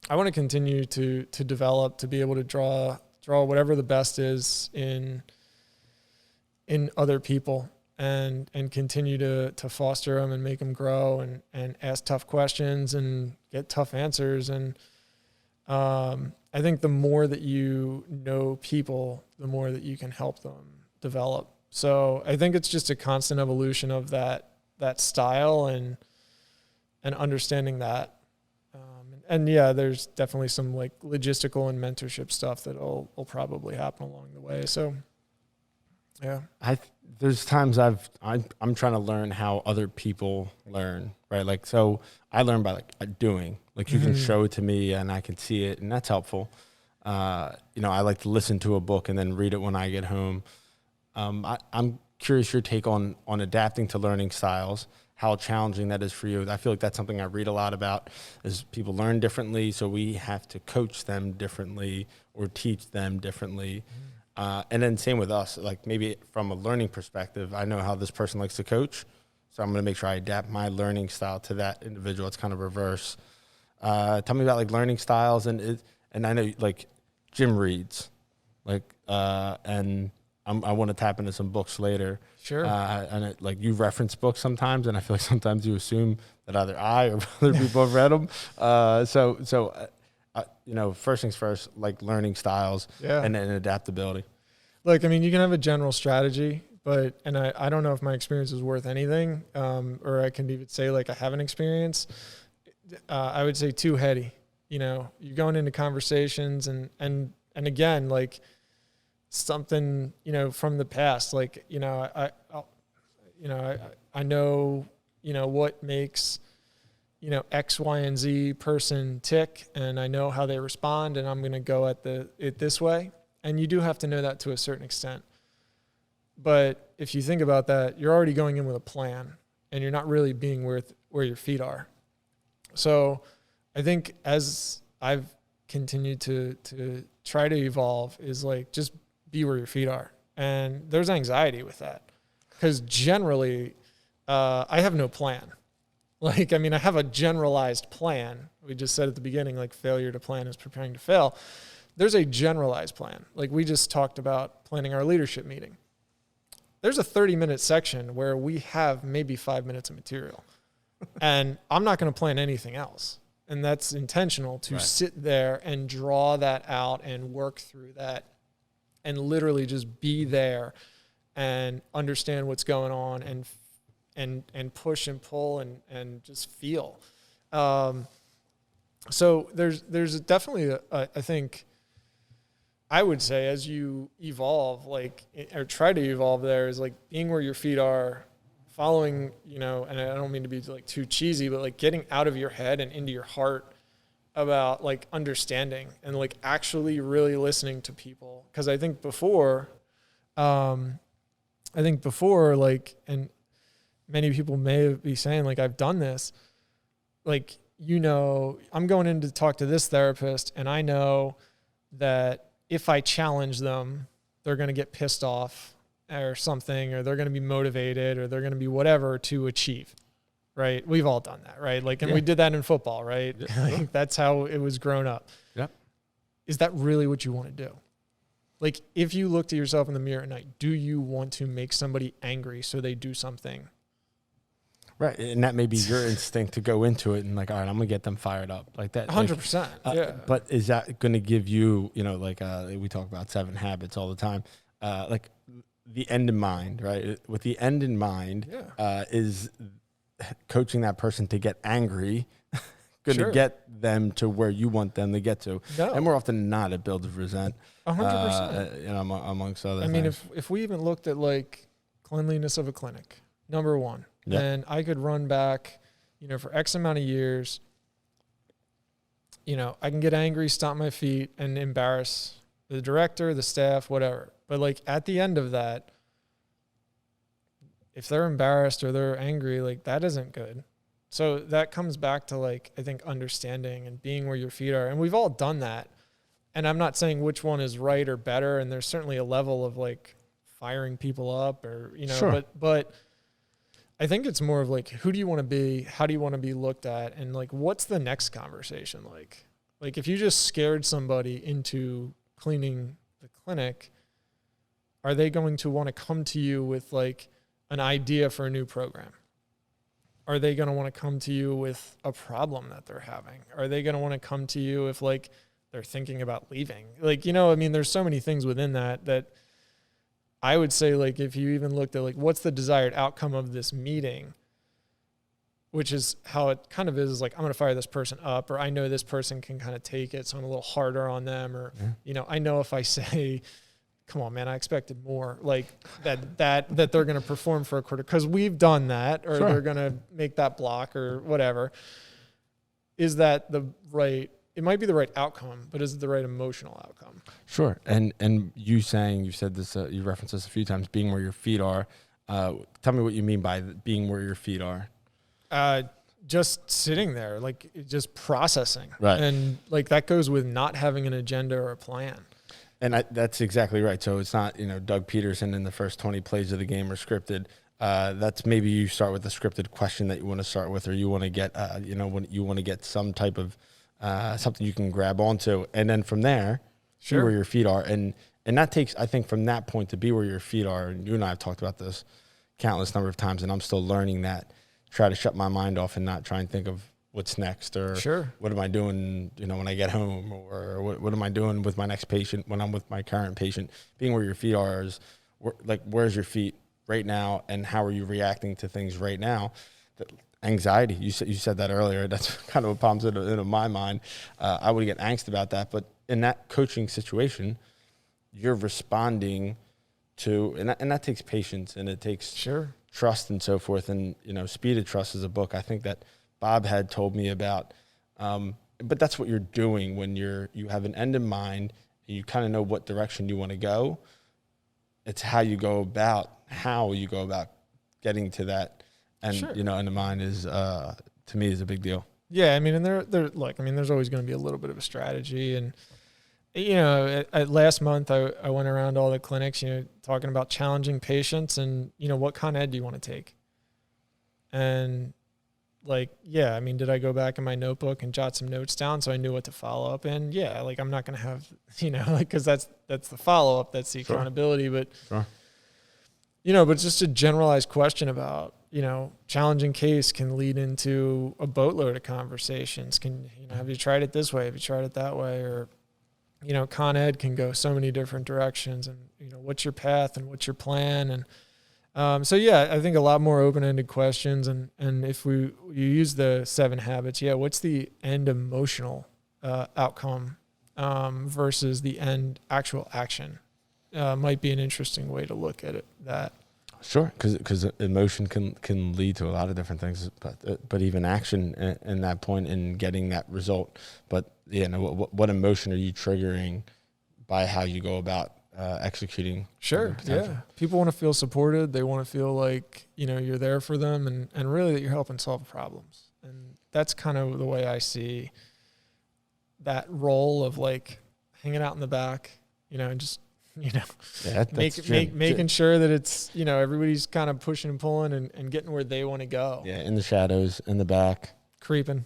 I want to continue to develop, to be able to draw whatever the best is in other people. and continue to foster them and make them grow and ask tough questions and get tough answers. And I think the more that you know people, the more that you can help them develop. So I think it's just a constant evolution of that style and understanding that. And yeah, there's definitely some like logistical and mentorship stuff that will probably happen along the way. So yeah, there's times I'm trying to learn how other people learn, right? Like, so I learn by like doing, like you can show it to me and I can see it, and that's helpful. I like to listen to a book and then read it when I get home. I'm curious your take on adapting to learning styles, how challenging that is for you. I feel like that's something I read a lot about, is people learn differently, so we have to coach them differently or teach them differently. And then same with us, like maybe from a learning perspective, I know how this person likes to coach, so I'm going to make sure I adapt my learning style to that individual. It's kind of reverse. Tell me about like learning styles, and I know like Jim reads, like, and I want to tap into some books later. Sure. And like you reference books sometimes, and I feel like sometimes you assume that either I or other people have read them. First things first, like learning styles and then adaptability. Look, I mean, you can have a general strategy, and I don't know if my experience is worth anything, or I can even say like I have an experience. I would say too heady. You're going into conversations and again, like something, from the past, like, I know, what makes, X, Y, and Z person tick, and I know how they respond, and I'm going to go at it this way. And you do have to know that to a certain extent. But if you think about that, you're already going in with a plan, and you're not really being where your feet are. So I think as I've continued to try to evolve is like, just be where your feet are. And there's anxiety with that, because generally I have no plan. Like, I mean, I have a generalized plan. We just said at the beginning, like, failure to plan is preparing to fail. There's a generalized plan. Like we just talked about planning our leadership meeting. There's a 30-minute section where we have maybe 5 minutes of material. And I'm not going to plan anything else. And that's intentional to sit there and draw that out and work through that and literally just be there and understand what's going on and push and pull and just feel. So there's definitely I think I would say as you evolve, like, or try to evolve, there is like being where your feet are, following, and I don't mean to be like too cheesy, but like getting out of your head and into your heart about like understanding and like actually really listening to people. Cause I think before like, and many people may be saying like, I've done this, like, I'm going in to talk to this therapist, and I know that if I challenge them, they're going to get pissed off or something, or they're going to be motivated, or they're going to be whatever to achieve. Right. We've all done that. Right. Like, and we did that in football, right? Like, that's how it was grown up. Yep. Is that really what you want to do? Like, if you looked at yourself in the mirror at night, do you want to make somebody angry so they do something? Right. And that may be your instinct to go into it and like, all right, I'm going to get them fired up like that. 100%. Yeah. But is that going to give you, like we talk about 7 habits all the time, like the end in mind, right? With the end in mind, is coaching that person to get angry going to get them to where you want them to get to. No. And more often than not, it builds resent. 100%. Amongst other things. I mean, if we even looked at like cleanliness of a clinic, number one, then I could run back, for X amount of years, I can get angry, stomp my feet, and embarrass the director, the staff, whatever. But like at the end of that, if they're embarrassed or they're angry, like that isn't good. So that comes back to like, I think understanding and being where your feet are. And we've all done that. And I'm not saying which one is right or better. And there's certainly a level of like firing people up or, but I think it's more of like, who do you want to be? How do you want to be looked at? And like, what's the next conversation like? Like if you just scared somebody into cleaning the clinic, are they going to want to come to you with like an idea for a new program? Are they going to want to come to you with a problem that they're having? Are they going to want to come to you if like they're thinking about leaving? Like, you know, I mean, there's so many things within that I would say, like, if you even looked at like, what's the desired outcome of this meeting, which is how it kind of is like, I'm going to fire this person up, or I know this person can kind of take it, so I'm a little harder on them, or, you know, I know if I say, come on, man, I expected more, like that they're going to perform for a quarter because we've done that, or they're going to make that block or whatever. Is that the right, it might be the right outcome, but is it the right emotional outcome? Sure. And you said this, you referenced this a few times, being where your feet are. Tell me what you mean by being where your feet are. Just sitting there, like just processing. Right. And like that goes with not having an agenda or a plan. And that's exactly right. So it's not, you know, Doug Peterson in the first 20 plays of the game are scripted. That's maybe you start with a scripted question that you want to start with, or you want to get, when you want to get some type of something you can grab onto. And then from there, see where your feet are. And that takes, I think, from that point to be where your feet are. And you and I have talked about this countless number of times, and I'm still learning that. Try to shut my mind off and not try and think of what's next, or what am I doing, you know, when I get home, or what am I doing with my next patient when I'm with my current patient. Being where your feet are is like, where's your feet right now, and how are you reacting to things right now? Anxiety, you said that earlier. That's kind of what pops into my mind. I would get angst about that, but in that coaching situation, you're responding to, and that takes patience, and it takes trust and so forth. And, you know, Speed of Trust is a book I think that Bob had told me about. But that's what you're doing when you have an end in mind, and you kind of know what direction you want to go. It's how you go about getting to that. And, you know, and the mind is, to me, is a big deal. Yeah. I mean, and there's always going to be a little bit of a strategy. And, you know, last month I went around all the clinics, you know, talking about challenging patients and, you know, what con ed do you want to take? And like, yeah, I mean, did I go back in my notebook and jot some notes down so I knew what to follow up in? Yeah. Like, I'm not going to have, you know, like, cause that's the follow up, that's the accountability, but, you know, but just a generalized question about, you know, challenging case can lead into a boatload of conversations. You know, have you tried it this way? Have you tried it that way? Or, you know, con ed can go so many different directions, and, you know, what's your path and what's your plan? And so, yeah, I think a lot more open-ended questions. And if you use the 7 habits, what's the end emotional outcome versus the end actual action might be an interesting way to look at it. Sure, because emotion can lead to a lot of different things, but even action in that point in getting that result. But yeah, no, what emotion are you triggering by how you go about executing? Sure, yeah. People want to feel supported. They want to feel like, you know, you're there for them, and really that you're helping solve problems. And that's kind of the way I see that role of like hanging out in the back, you know, and just, you know, making sure that it's, you know, everybody's kind of pushing and pulling and getting where they want to go. Yeah, in the shadows, in the back. Creeping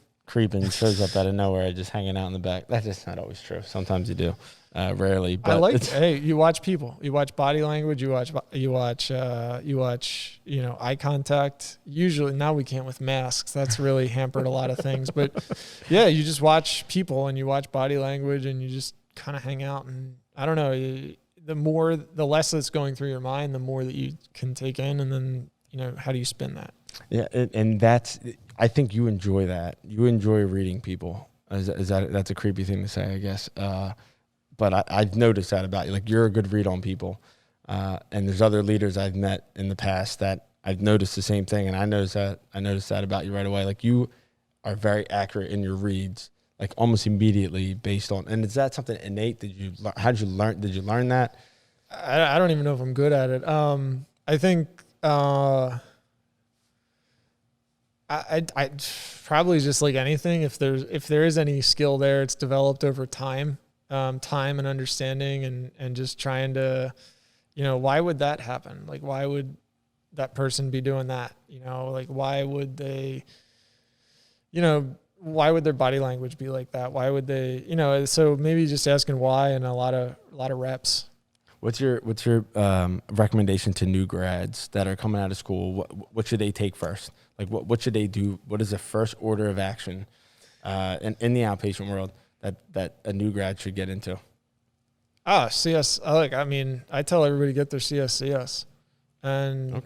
shows up out of nowhere, just hanging out in the back. That's just not always true. Sometimes you do, rarely. But I like. Hey, you watch people. You watch body language. You watch. You know, eye contact. Usually now we can't with masks. That's really hampered a lot of things. But yeah, you just watch people and you watch body language and you just kind of hang out. And I don't know. The less that's going through your mind, the more that you can take in, and then, you know, how do you spin that? Yeah, and I think you enjoy that. You enjoy reading people. That's a creepy thing to say, I guess. But I've noticed that about you. Like, you're a good read on people. And there's other leaders I've met in the past that I've noticed the same thing, and I noticed that about you right away. Like, you are very accurate in your reads, like almost immediately based on. And is that something innate? How did you learn? Did you learn that? I don't even know if I'm good at it. I think I probably just like anything. If there is any skill there, it's developed over time and understanding, and just trying to, you know, why would that happen? Like, why would that person be doing that? You know, like, why would they, you know, why would their body language be like that? Why would they, you know, so maybe just asking why, and a lot of reps. What's your recommendation to new grads that are coming out of school? What should they take first? Like what should they do? What is the first order of action in the outpatient world that a new grad should get into? CS. I tell everybody to get their CSCS. And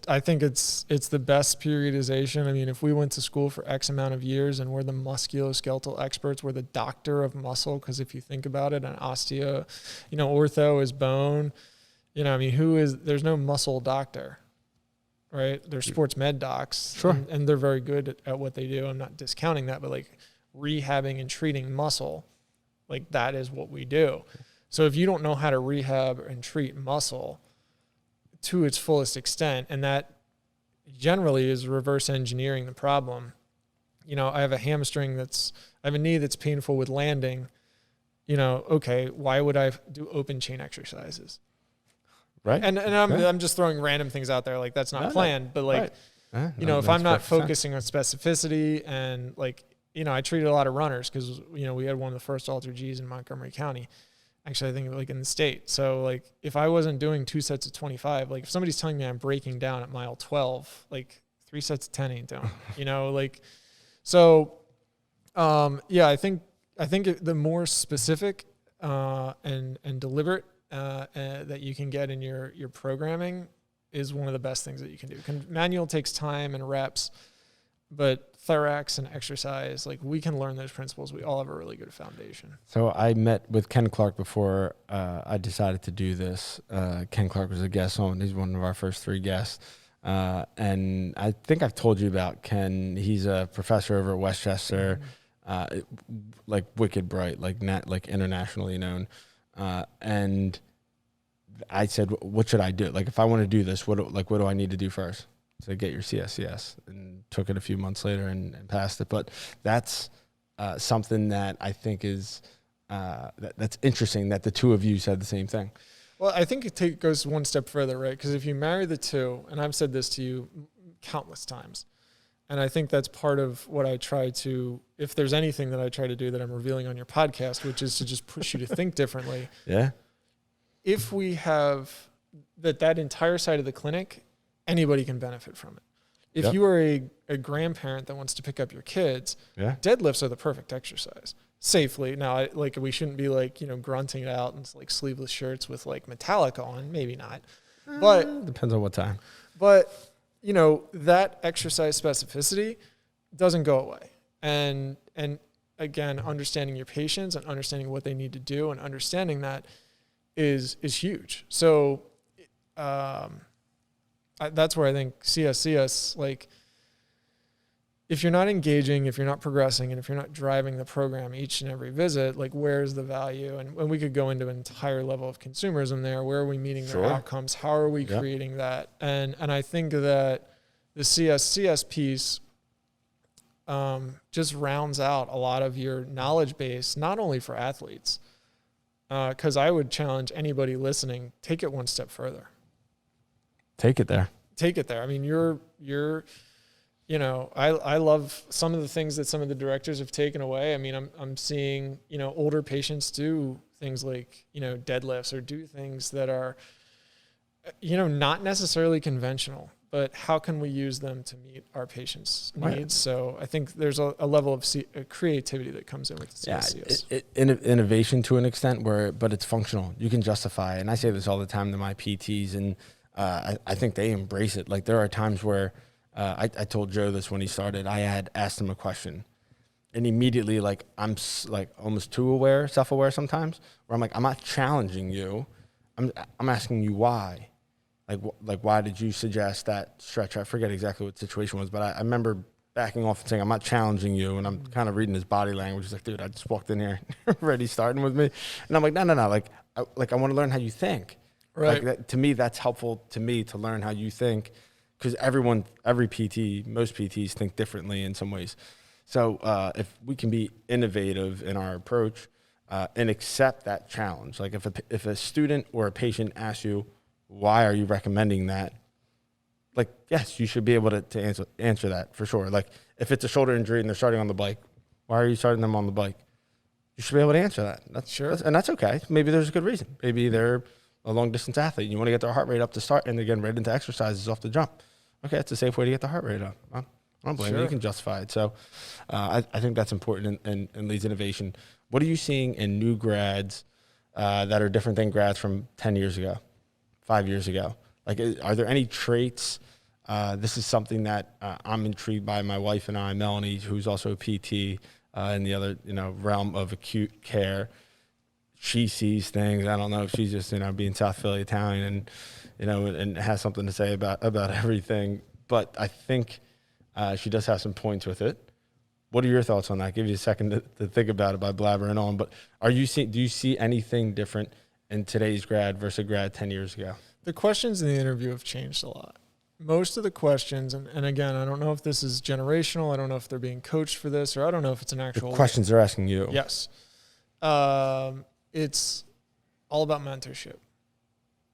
I think it's the best periodization. I mean, if we went to school for X amount of years and we're the musculoskeletal experts, we're the doctor of muscle. Because if you think about it, an ortho is bone. There's no muscle doctor, right? There's sports med docs. Sure. And they're very good at what they do. I'm not discounting that, but like rehabbing and treating muscle, like that is what we do. So if you don't know how to rehab and treat muscle to its fullest extent, and that generally is reverse engineering the problem. I have a knee that's painful with landing. Why would I do open chain exercises? Right. And I'm just throwing random things out there. Like that's not planned, but like, if I'm not focusing on specificity and like, I treated a lot of runners because, we had one of the first Alter Gs in Montgomery County. Actually, I think like in the state. So like if I wasn't doing 2 sets of 25, like if somebody's telling me I'm breaking down at mile 12, like 3 sets of 10 ain't doing, I think the more specific and deliberate that you can get in your programming is one of the best things that you can do. Manual takes time and reps, but thorax and exercise, like we can learn those principles. We all have a really good foundation. So I met with Ken Clark before I decided to do this. Ken Clark was a guest on. He's one of our first 3 guests. And I think I've told you about Ken. He's a professor over at Westchester, like wicked bright, like internationally known. And I said, what should I do? Like, if I want to do this, what do I need to do first? To get your CSCS, and took it a few months later and passed it. But that's something that I think is that's interesting that the two of you said the same thing. Well, I think it goes one step further, right? Because if you marry the two, and I've said this to you countless times, and I think that's part of what I try to, if there's anything that I try to do that I'm revealing on your podcast, which is to just push you to think differently. Yeah. If we have that entire side of the clinic, anybody can benefit from it. If you are a grandparent that wants to pick up your kids, deadlifts are the perfect exercise safely. Now, we shouldn't be grunting it out in like sleeveless shirts with like Metallica on, maybe not, but depends on what time. But that exercise specificity doesn't go away. And again, understanding your patients and understanding what they need to do and understanding that is huge. So, that's where I think CSCS, like, if you're not engaging, if you're not progressing, and if you're not driving the program each and every visit, like, where's the value? And we could go into an entire level of consumerism there. Where are we meeting their outcomes? How are we creating that? And I think that the CSCS piece just rounds out a lot of your knowledge base, not only for athletes, because I would challenge anybody listening, take it one step further. Take it there. I mean, I love some of the things that some of the directors have taken away. I mean, I'm seeing, older patients do things like, deadlifts or do things that are, not necessarily conventional, but how can we use them to meet our patients' needs? Right. So I think there's a level of creativity that comes in with the CSCS. Innovation to an extent but it's functional. You can justify it. And I say this all the time to my PTs, and I think they embrace it. Like, there are times where I told Joe this when he started. I had asked him a question, and immediately, like, I'm like almost too self-aware sometimes, where I'm like, I'm not challenging you. I'm asking you why. Like why did you suggest that stretch? I forget exactly what the situation was, but I remember backing off and saying, I'm not challenging you. And I'm kind of reading his body language. He's like, dude, I just walked in here already starting with me. And I'm like, no. Like I want to learn how you think. Right. Like, to me, that's helpful to me to learn how you think, because every PT, most PTs think differently in some ways. So if we can be innovative in our approach and accept that challenge, like if a student or a patient asks you, why are you recommending that? Like, yes, you should be able to answer that for sure. Like, if it's a shoulder injury and they're starting on the bike, why are you starting them on the bike? You should be able to answer that. That's okay. Maybe there's a good reason. Maybe they're a long distance athlete. You want to get their heart rate up to start, and they're getting right into exercises off the jump. Okay, that's a safe way to get the heart rate up. I don't blame you. You can justify it. So I think that's important and leads innovation. What are you seeing in new grads that are different than grads from 10 years ago, 5 years ago? Like, are there any traits? This is something that I'm intrigued by. My wife and I, Melanie, who's also a PT in the other realm of acute care, she sees things. I don't know if she's just being South Philly Italian and has something to say about everything. But I think she does have some points with it. What are your thoughts on that? Give you a second to think about it by blabbering on. But do you see anything different in today's grad versus a grad 10 years ago? The questions in the interview have changed a lot. Most of the questions, and again, I don't know if this is generational. I don't know if they're being coached for this, or I don't know if it's an actual... The questions they're asking you. Yes. It's all about mentorship.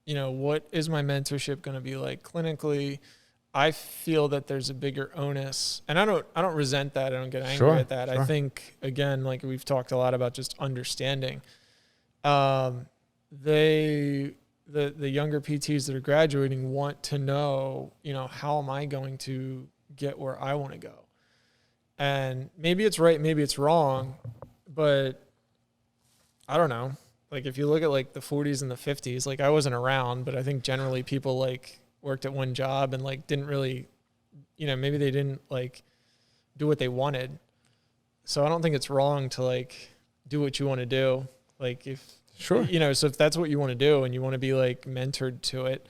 What is my mentorship going to be like clinically? I feel that there's a bigger onus, and I don't resent that. I don't get angry at that. Sure. I think, again, like we've talked a lot about just understanding. The younger PTs that are graduating want to know, how am I going to get where I want to go? And maybe it's right, maybe it's wrong, but I don't know. Like if you look at like the 40s and the 50s, like I wasn't around, but I think generally people like worked at one job and like didn't really, maybe they didn't like do what they wanted. So I don't think it's wrong to like do what you want to do. Like if, sure, so if that's what you want to do and you want to be like mentored to it,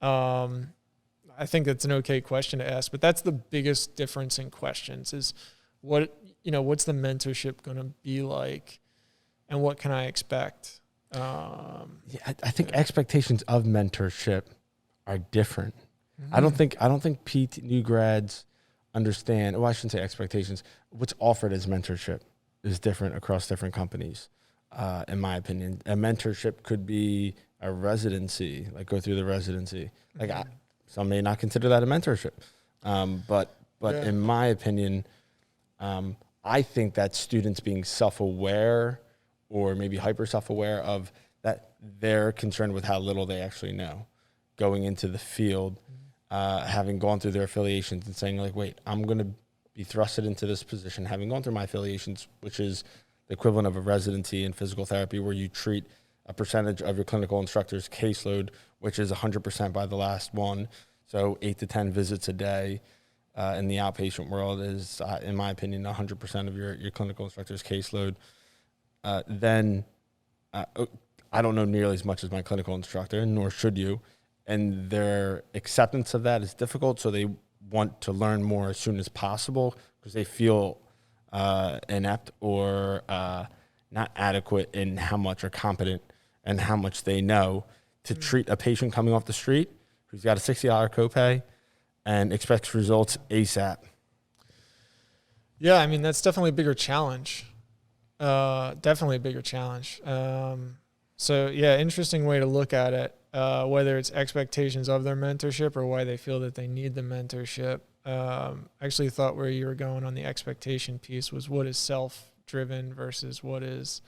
I think that's an okay question to ask, but that's the biggest difference in questions is what's the mentorship going to be like and what can I expect? I think expectations of mentorship are different. Mm-hmm. I don't think new grads understand, I shouldn't say expectations. What's offered as mentorship is different across different companies, in my opinion. A mentorship could be a residency, like go through the residency. Like some may not consider that a mentorship. But in my opinion, I think that students being self-aware or maybe hyper self-aware of that they're concerned with how little they actually know. Going into the field, having gone through their affiliations and saying like, wait, I'm going to be thrusted into this position, having gone through my affiliations, which is the equivalent of a residency in physical therapy where you treat a percentage of your clinical instructor's caseload, which is 100% by the last one. So 8 to 10 visits a day in the outpatient world is, in my opinion, 100% of your clinical instructor's caseload. Then I don't know nearly as much as my clinical instructor, nor should you. And their acceptance of that is difficult, so they want to learn more as soon as possible because they feel inept or not adequate in how much are competent and how much they know to treat a patient coming off the street who's got a $60 copay and expects results ASAP. Yeah, I mean, that's definitely a bigger challenge. Definitely a bigger challenge. So, yeah, interesting way to look at it, whether it's expectations of their mentorship or why they feel that they need the mentorship. I actually thought where you were going on the expectation piece was what is self-driven versus what is,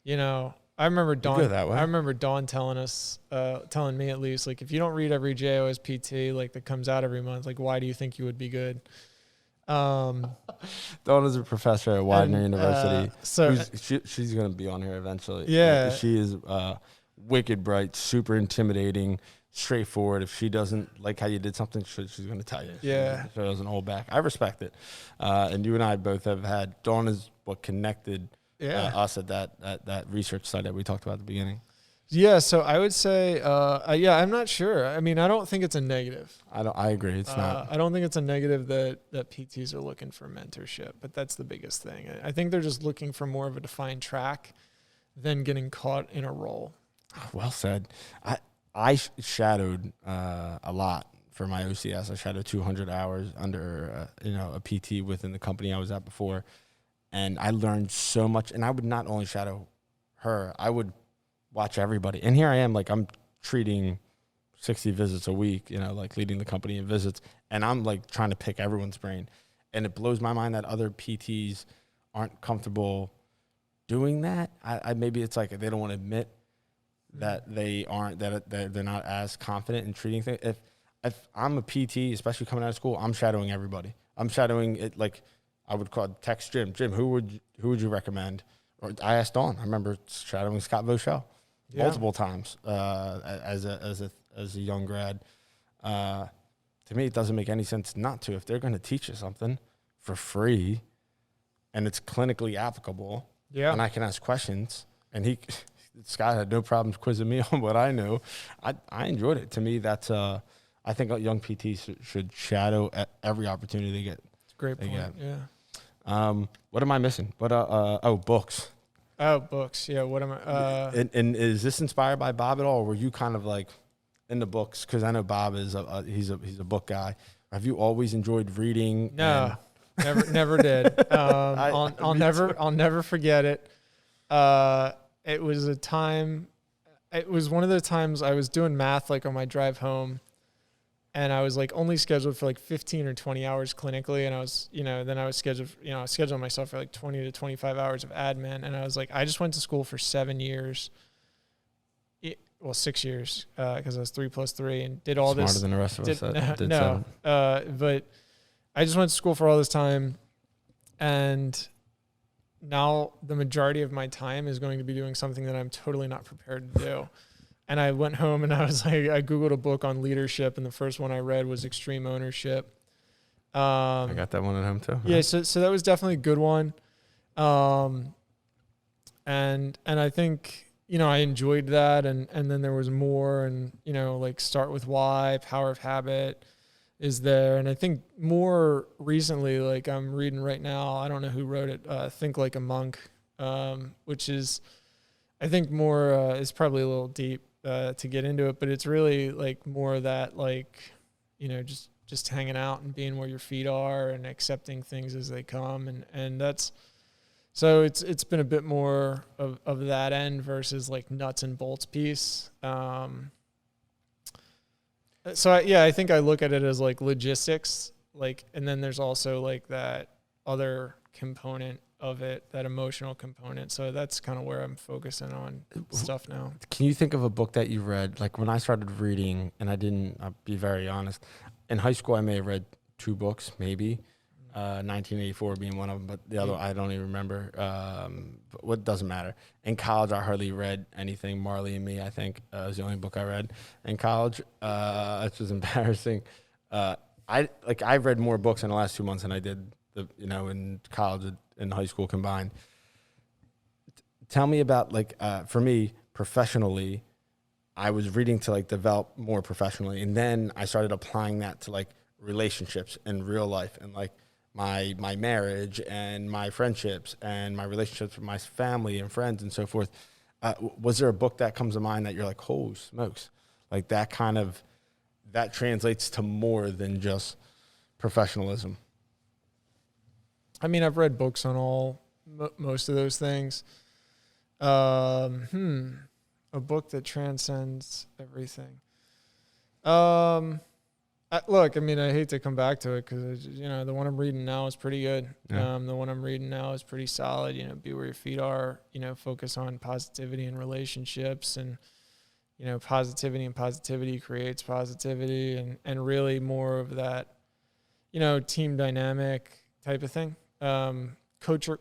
I remember Dawn telling us, telling me at least, like, if you don't read every JOS PT, like, that comes out every month, like, why do you think you would be good? Dawn is a professor at Weidner University. So she's going to be on here eventually. Yeah. She is wicked bright, super intimidating, straightforward. If she doesn't like how you did something, she's going to tell you. Yeah. She doesn't hold back. I respect it. And you and I both have had, Dawn is what connected us at that research site that we talked about at the beginning. Yeah, so I would say, I'm not sure. I mean, I don't think it's a negative. I agree. It's not. I don't think it's a negative that PTs are looking for mentorship, but that's the biggest thing. I think they're just looking for more of a defined track than getting caught in a role. Well said. I shadowed a lot for my OCS. I shadowed 200 hours under a PT within the company I was at before, and I learned so much. And I would not only shadow her, I would watch everybody. And here I am, like, I'm treating 60 visits a week, like leading the company in visits, and I'm like trying to pick everyone's brain. And it blows my mind that other PTs aren't comfortable doing that. Maybe it's like they don't want to admit that they aren't, that they're not as confident in treating things. If I'm a PT, especially coming out of school, I'm shadowing everybody. I'm shadowing it like I would text Jim. Jim, who would you recommend? Or I asked Dawn. I remember shadowing Scott Voshell multiple times as a young grad. To me, it doesn't make any sense not to. If they're going to teach you something for free and it's clinically applicable, and I can ask questions, and Scott had no problems quizzing me on what I knew. I enjoyed it. To me, that's I think young PTs should shadow at every opportunity they get. It's a great point. Yeah. What am I missing? Books. Oh, books. Yeah. What am I? And is this inspired by Bob at all? Or were you kind of like in the books? Because I know Bob is he's a book Guy. Have you always enjoyed reading? No, never did. I'll never forget it. It was a time. It was one of the times I was doing math like on my drive home, and I was like only scheduled for like 15 or 20 hours clinically, and I was, then I was scheduled, I was scheduling myself for like 20 to 25 hours of admin, and I was like, I just went to school for 7 years. 6 years, because I was 3 + 3 and did all Smarter this. Than the rest of us. But I just went to school for all this time, and now the majority of my time is going to be doing something that I'm totally not prepared to do. And I went home and I was like, I Googled a book on leadership, and the first one I read was Extreme Ownership. I got that one at home too. Yeah, so that was definitely a good one. And I think, I enjoyed that, and then there was more, and, like Start With Why, Power of Habit is there. And I think more recently, like I'm reading right now, I don't know who wrote it, Think Like a Monk, which is, I think more, is probably a little deep to get into it, but it's really like more of that, like, just hanging out and being where your feet are and accepting things as they come. And that's, so it's been a bit more of that end versus like nuts and bolts piece. I think I look at it as like logistics, like, and then there's also like that other component of it, that emotional component. So that's kind of where I'm focusing on stuff now. Can you think of a book that you read? Like when I started reading, and I'll be very honest, in high school I may have read 2 books, maybe. 1984 being one of them, but the other I don't even remember. But what doesn't matter. In college, I hardly read anything. Marley and Me, I think, was the only book I read in college. Which was embarrassing. I've read more books in the last 2 months than I did, in college and high school combined. Tell me about for me professionally, I was reading to develop more professionally, and then I started applying that to relationships in real life and my marriage and my friendships and my relationships with my family and friends and so forth. Was there a book that comes to mind that you're like, holy smokes, that translates to more than just professionalism? I mean, I've read books on most of those things. A book that transcends everything. Look, I mean, I hate to come back to it because, the one I'm reading now is pretty good. Yeah. The one I'm reading now is pretty solid. Be where your feet are, focus on positivity and relationships, and, positivity creates positivity, and really more of that, team dynamic type of thing. Culture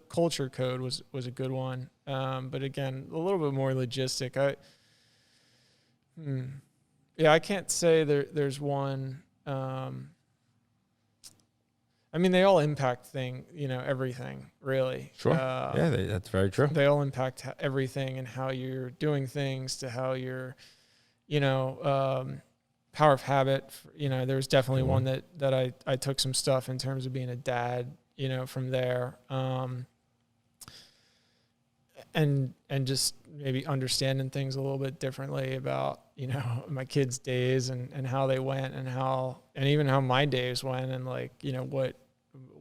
Code was a good one. But again, a little bit more logistic. I can't say there's one. I mean, they all impact everything, really. Sure. That's very true. They all impact everything, and how you're doing things to how you're, Power of Habit. There's definitely one that I took some stuff in terms of being a dad, from there. And just maybe understanding things a little bit differently about, my kids' days and how they went, and even how my days went, and what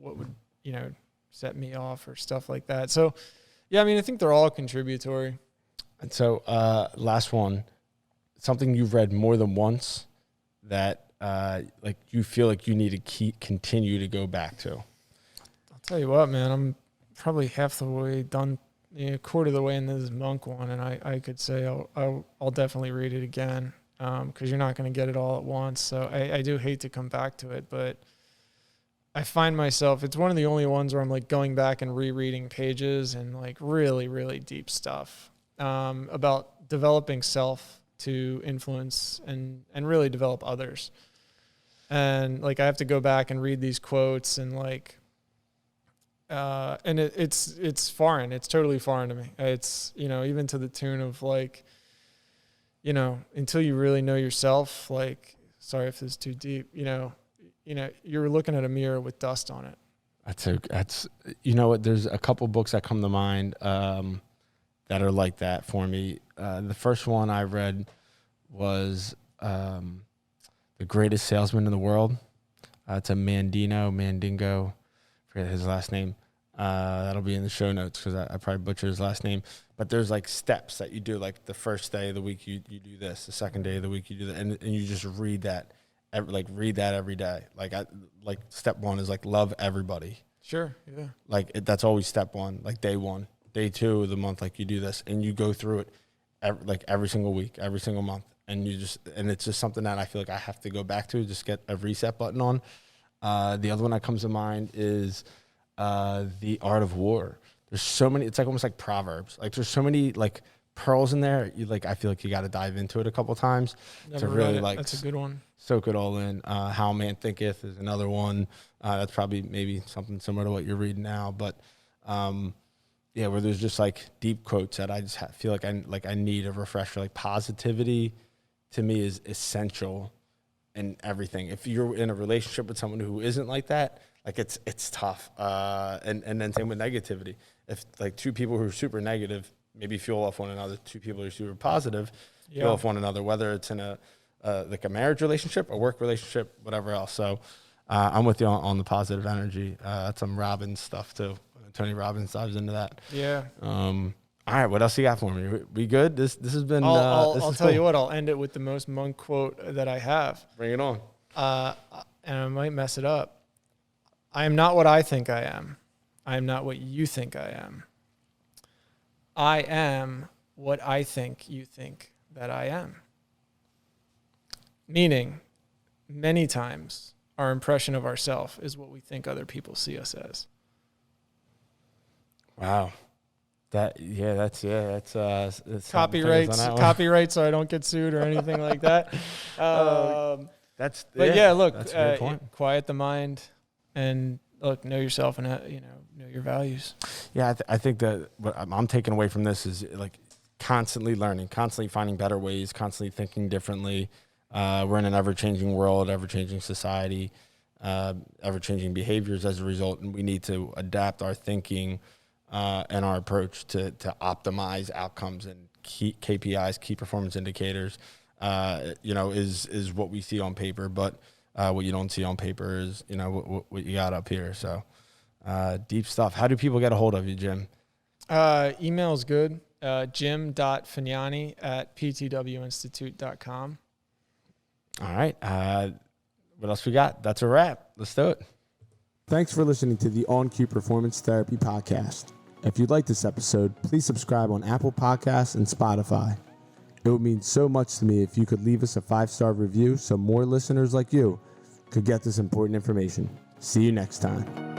would, set me off or stuff like that. So, yeah, I mean, I think they're all contributory. And so, last one, something you've read more than once that you feel like you need to continue to go back to. I'll tell you what, man, I'm probably half the way done a quarter of the way into this monk one, and I could say I'll definitely read it again, because you're not going to get it all at once. So I do hate to come back to it, but I find myself, it's one of the only ones where I'm like going back and rereading pages and like really, really deep stuff about developing self to influence and really develop others. And like I have to go back and read these quotes and like, and it's foreign. It's totally foreign to me. It's, even to the tune of like, until you really know yourself, like, sorry if this is too deep, you're looking at a mirror with dust on it. That's what, there's a couple books that come to mind that are like that for me. The first one I read was The Greatest Salesman in the World. It's a Mandingo, forget his last name. That'll be in the show notes because I probably butchered his last name. But there's like steps that you do. Like the first day of the week, you do this. The second day of the week, you do that. And you just read that. Read that every day. Like step one is like love everybody. Sure, yeah. That's always step one. Like day one, day 2 of the month, like you do this. And you go through it every single week, every single month. And it's just something that I feel like I have to go back to, just get a reset button on. The other one that comes to mind is The Art of War. There's so many, it's like almost like Proverbs. Like there's so many like pearls in there. I feel like you got to dive into it a couple times to really like. That's a good one. Soak it all in. How a Man Thinketh is another one. That's probably maybe something similar to what you're reading now, but where there's just like deep quotes that I just feel like I need a refresher. Like positivity to me is essential in everything. If you're in a relationship with someone who isn't like that, like it's tough. And then same with negativity. If like two people who are super negative maybe fuel off one another, two people who are super positive fuel off one another, whether it's in a like a marriage relationship, a work relationship, whatever else. So I'm with you on the positive energy. That's some Robbins stuff too. Tony Robbins dives into that. Yeah. All right, what else you got for me? We good? This has been. I'll tell you what. I'll end it with the most monk quote that I have. Bring it on. And I might mess it up. I am not what I think I am. I am not what you think I am. I am what I think you think that I am. Meaning, many times our impression of ourselves is what we think other people see us as. Wow. That's copyright, so I don't get sued or anything like that. That's a great point. Quiet the mind and look, know yourself and know your values. Yeah, I think that what I'm taking away from this is like constantly learning, constantly finding better ways, constantly thinking differently. We're in an ever-changing world, ever-changing society, ever-changing behaviors as a result, and we need to adapt our thinking and our approach to optimize outcomes and key KPIs, key performance indicators. Is what we see on paper, but what you don't see on paper is what you got up here. So deep stuff. How do people get a hold of you, Jim? Email is good. jim.fagnani@ptwinstitute.com. All right. What else we got? That's a wrap. Let's do it. Thanks for listening to the On Cue Performance Therapy Podcast. If you like this episode, please subscribe on Apple Podcasts and Spotify. It would mean so much to me if you could leave us a 5-star review so more listeners like you could get this important information. See you next time.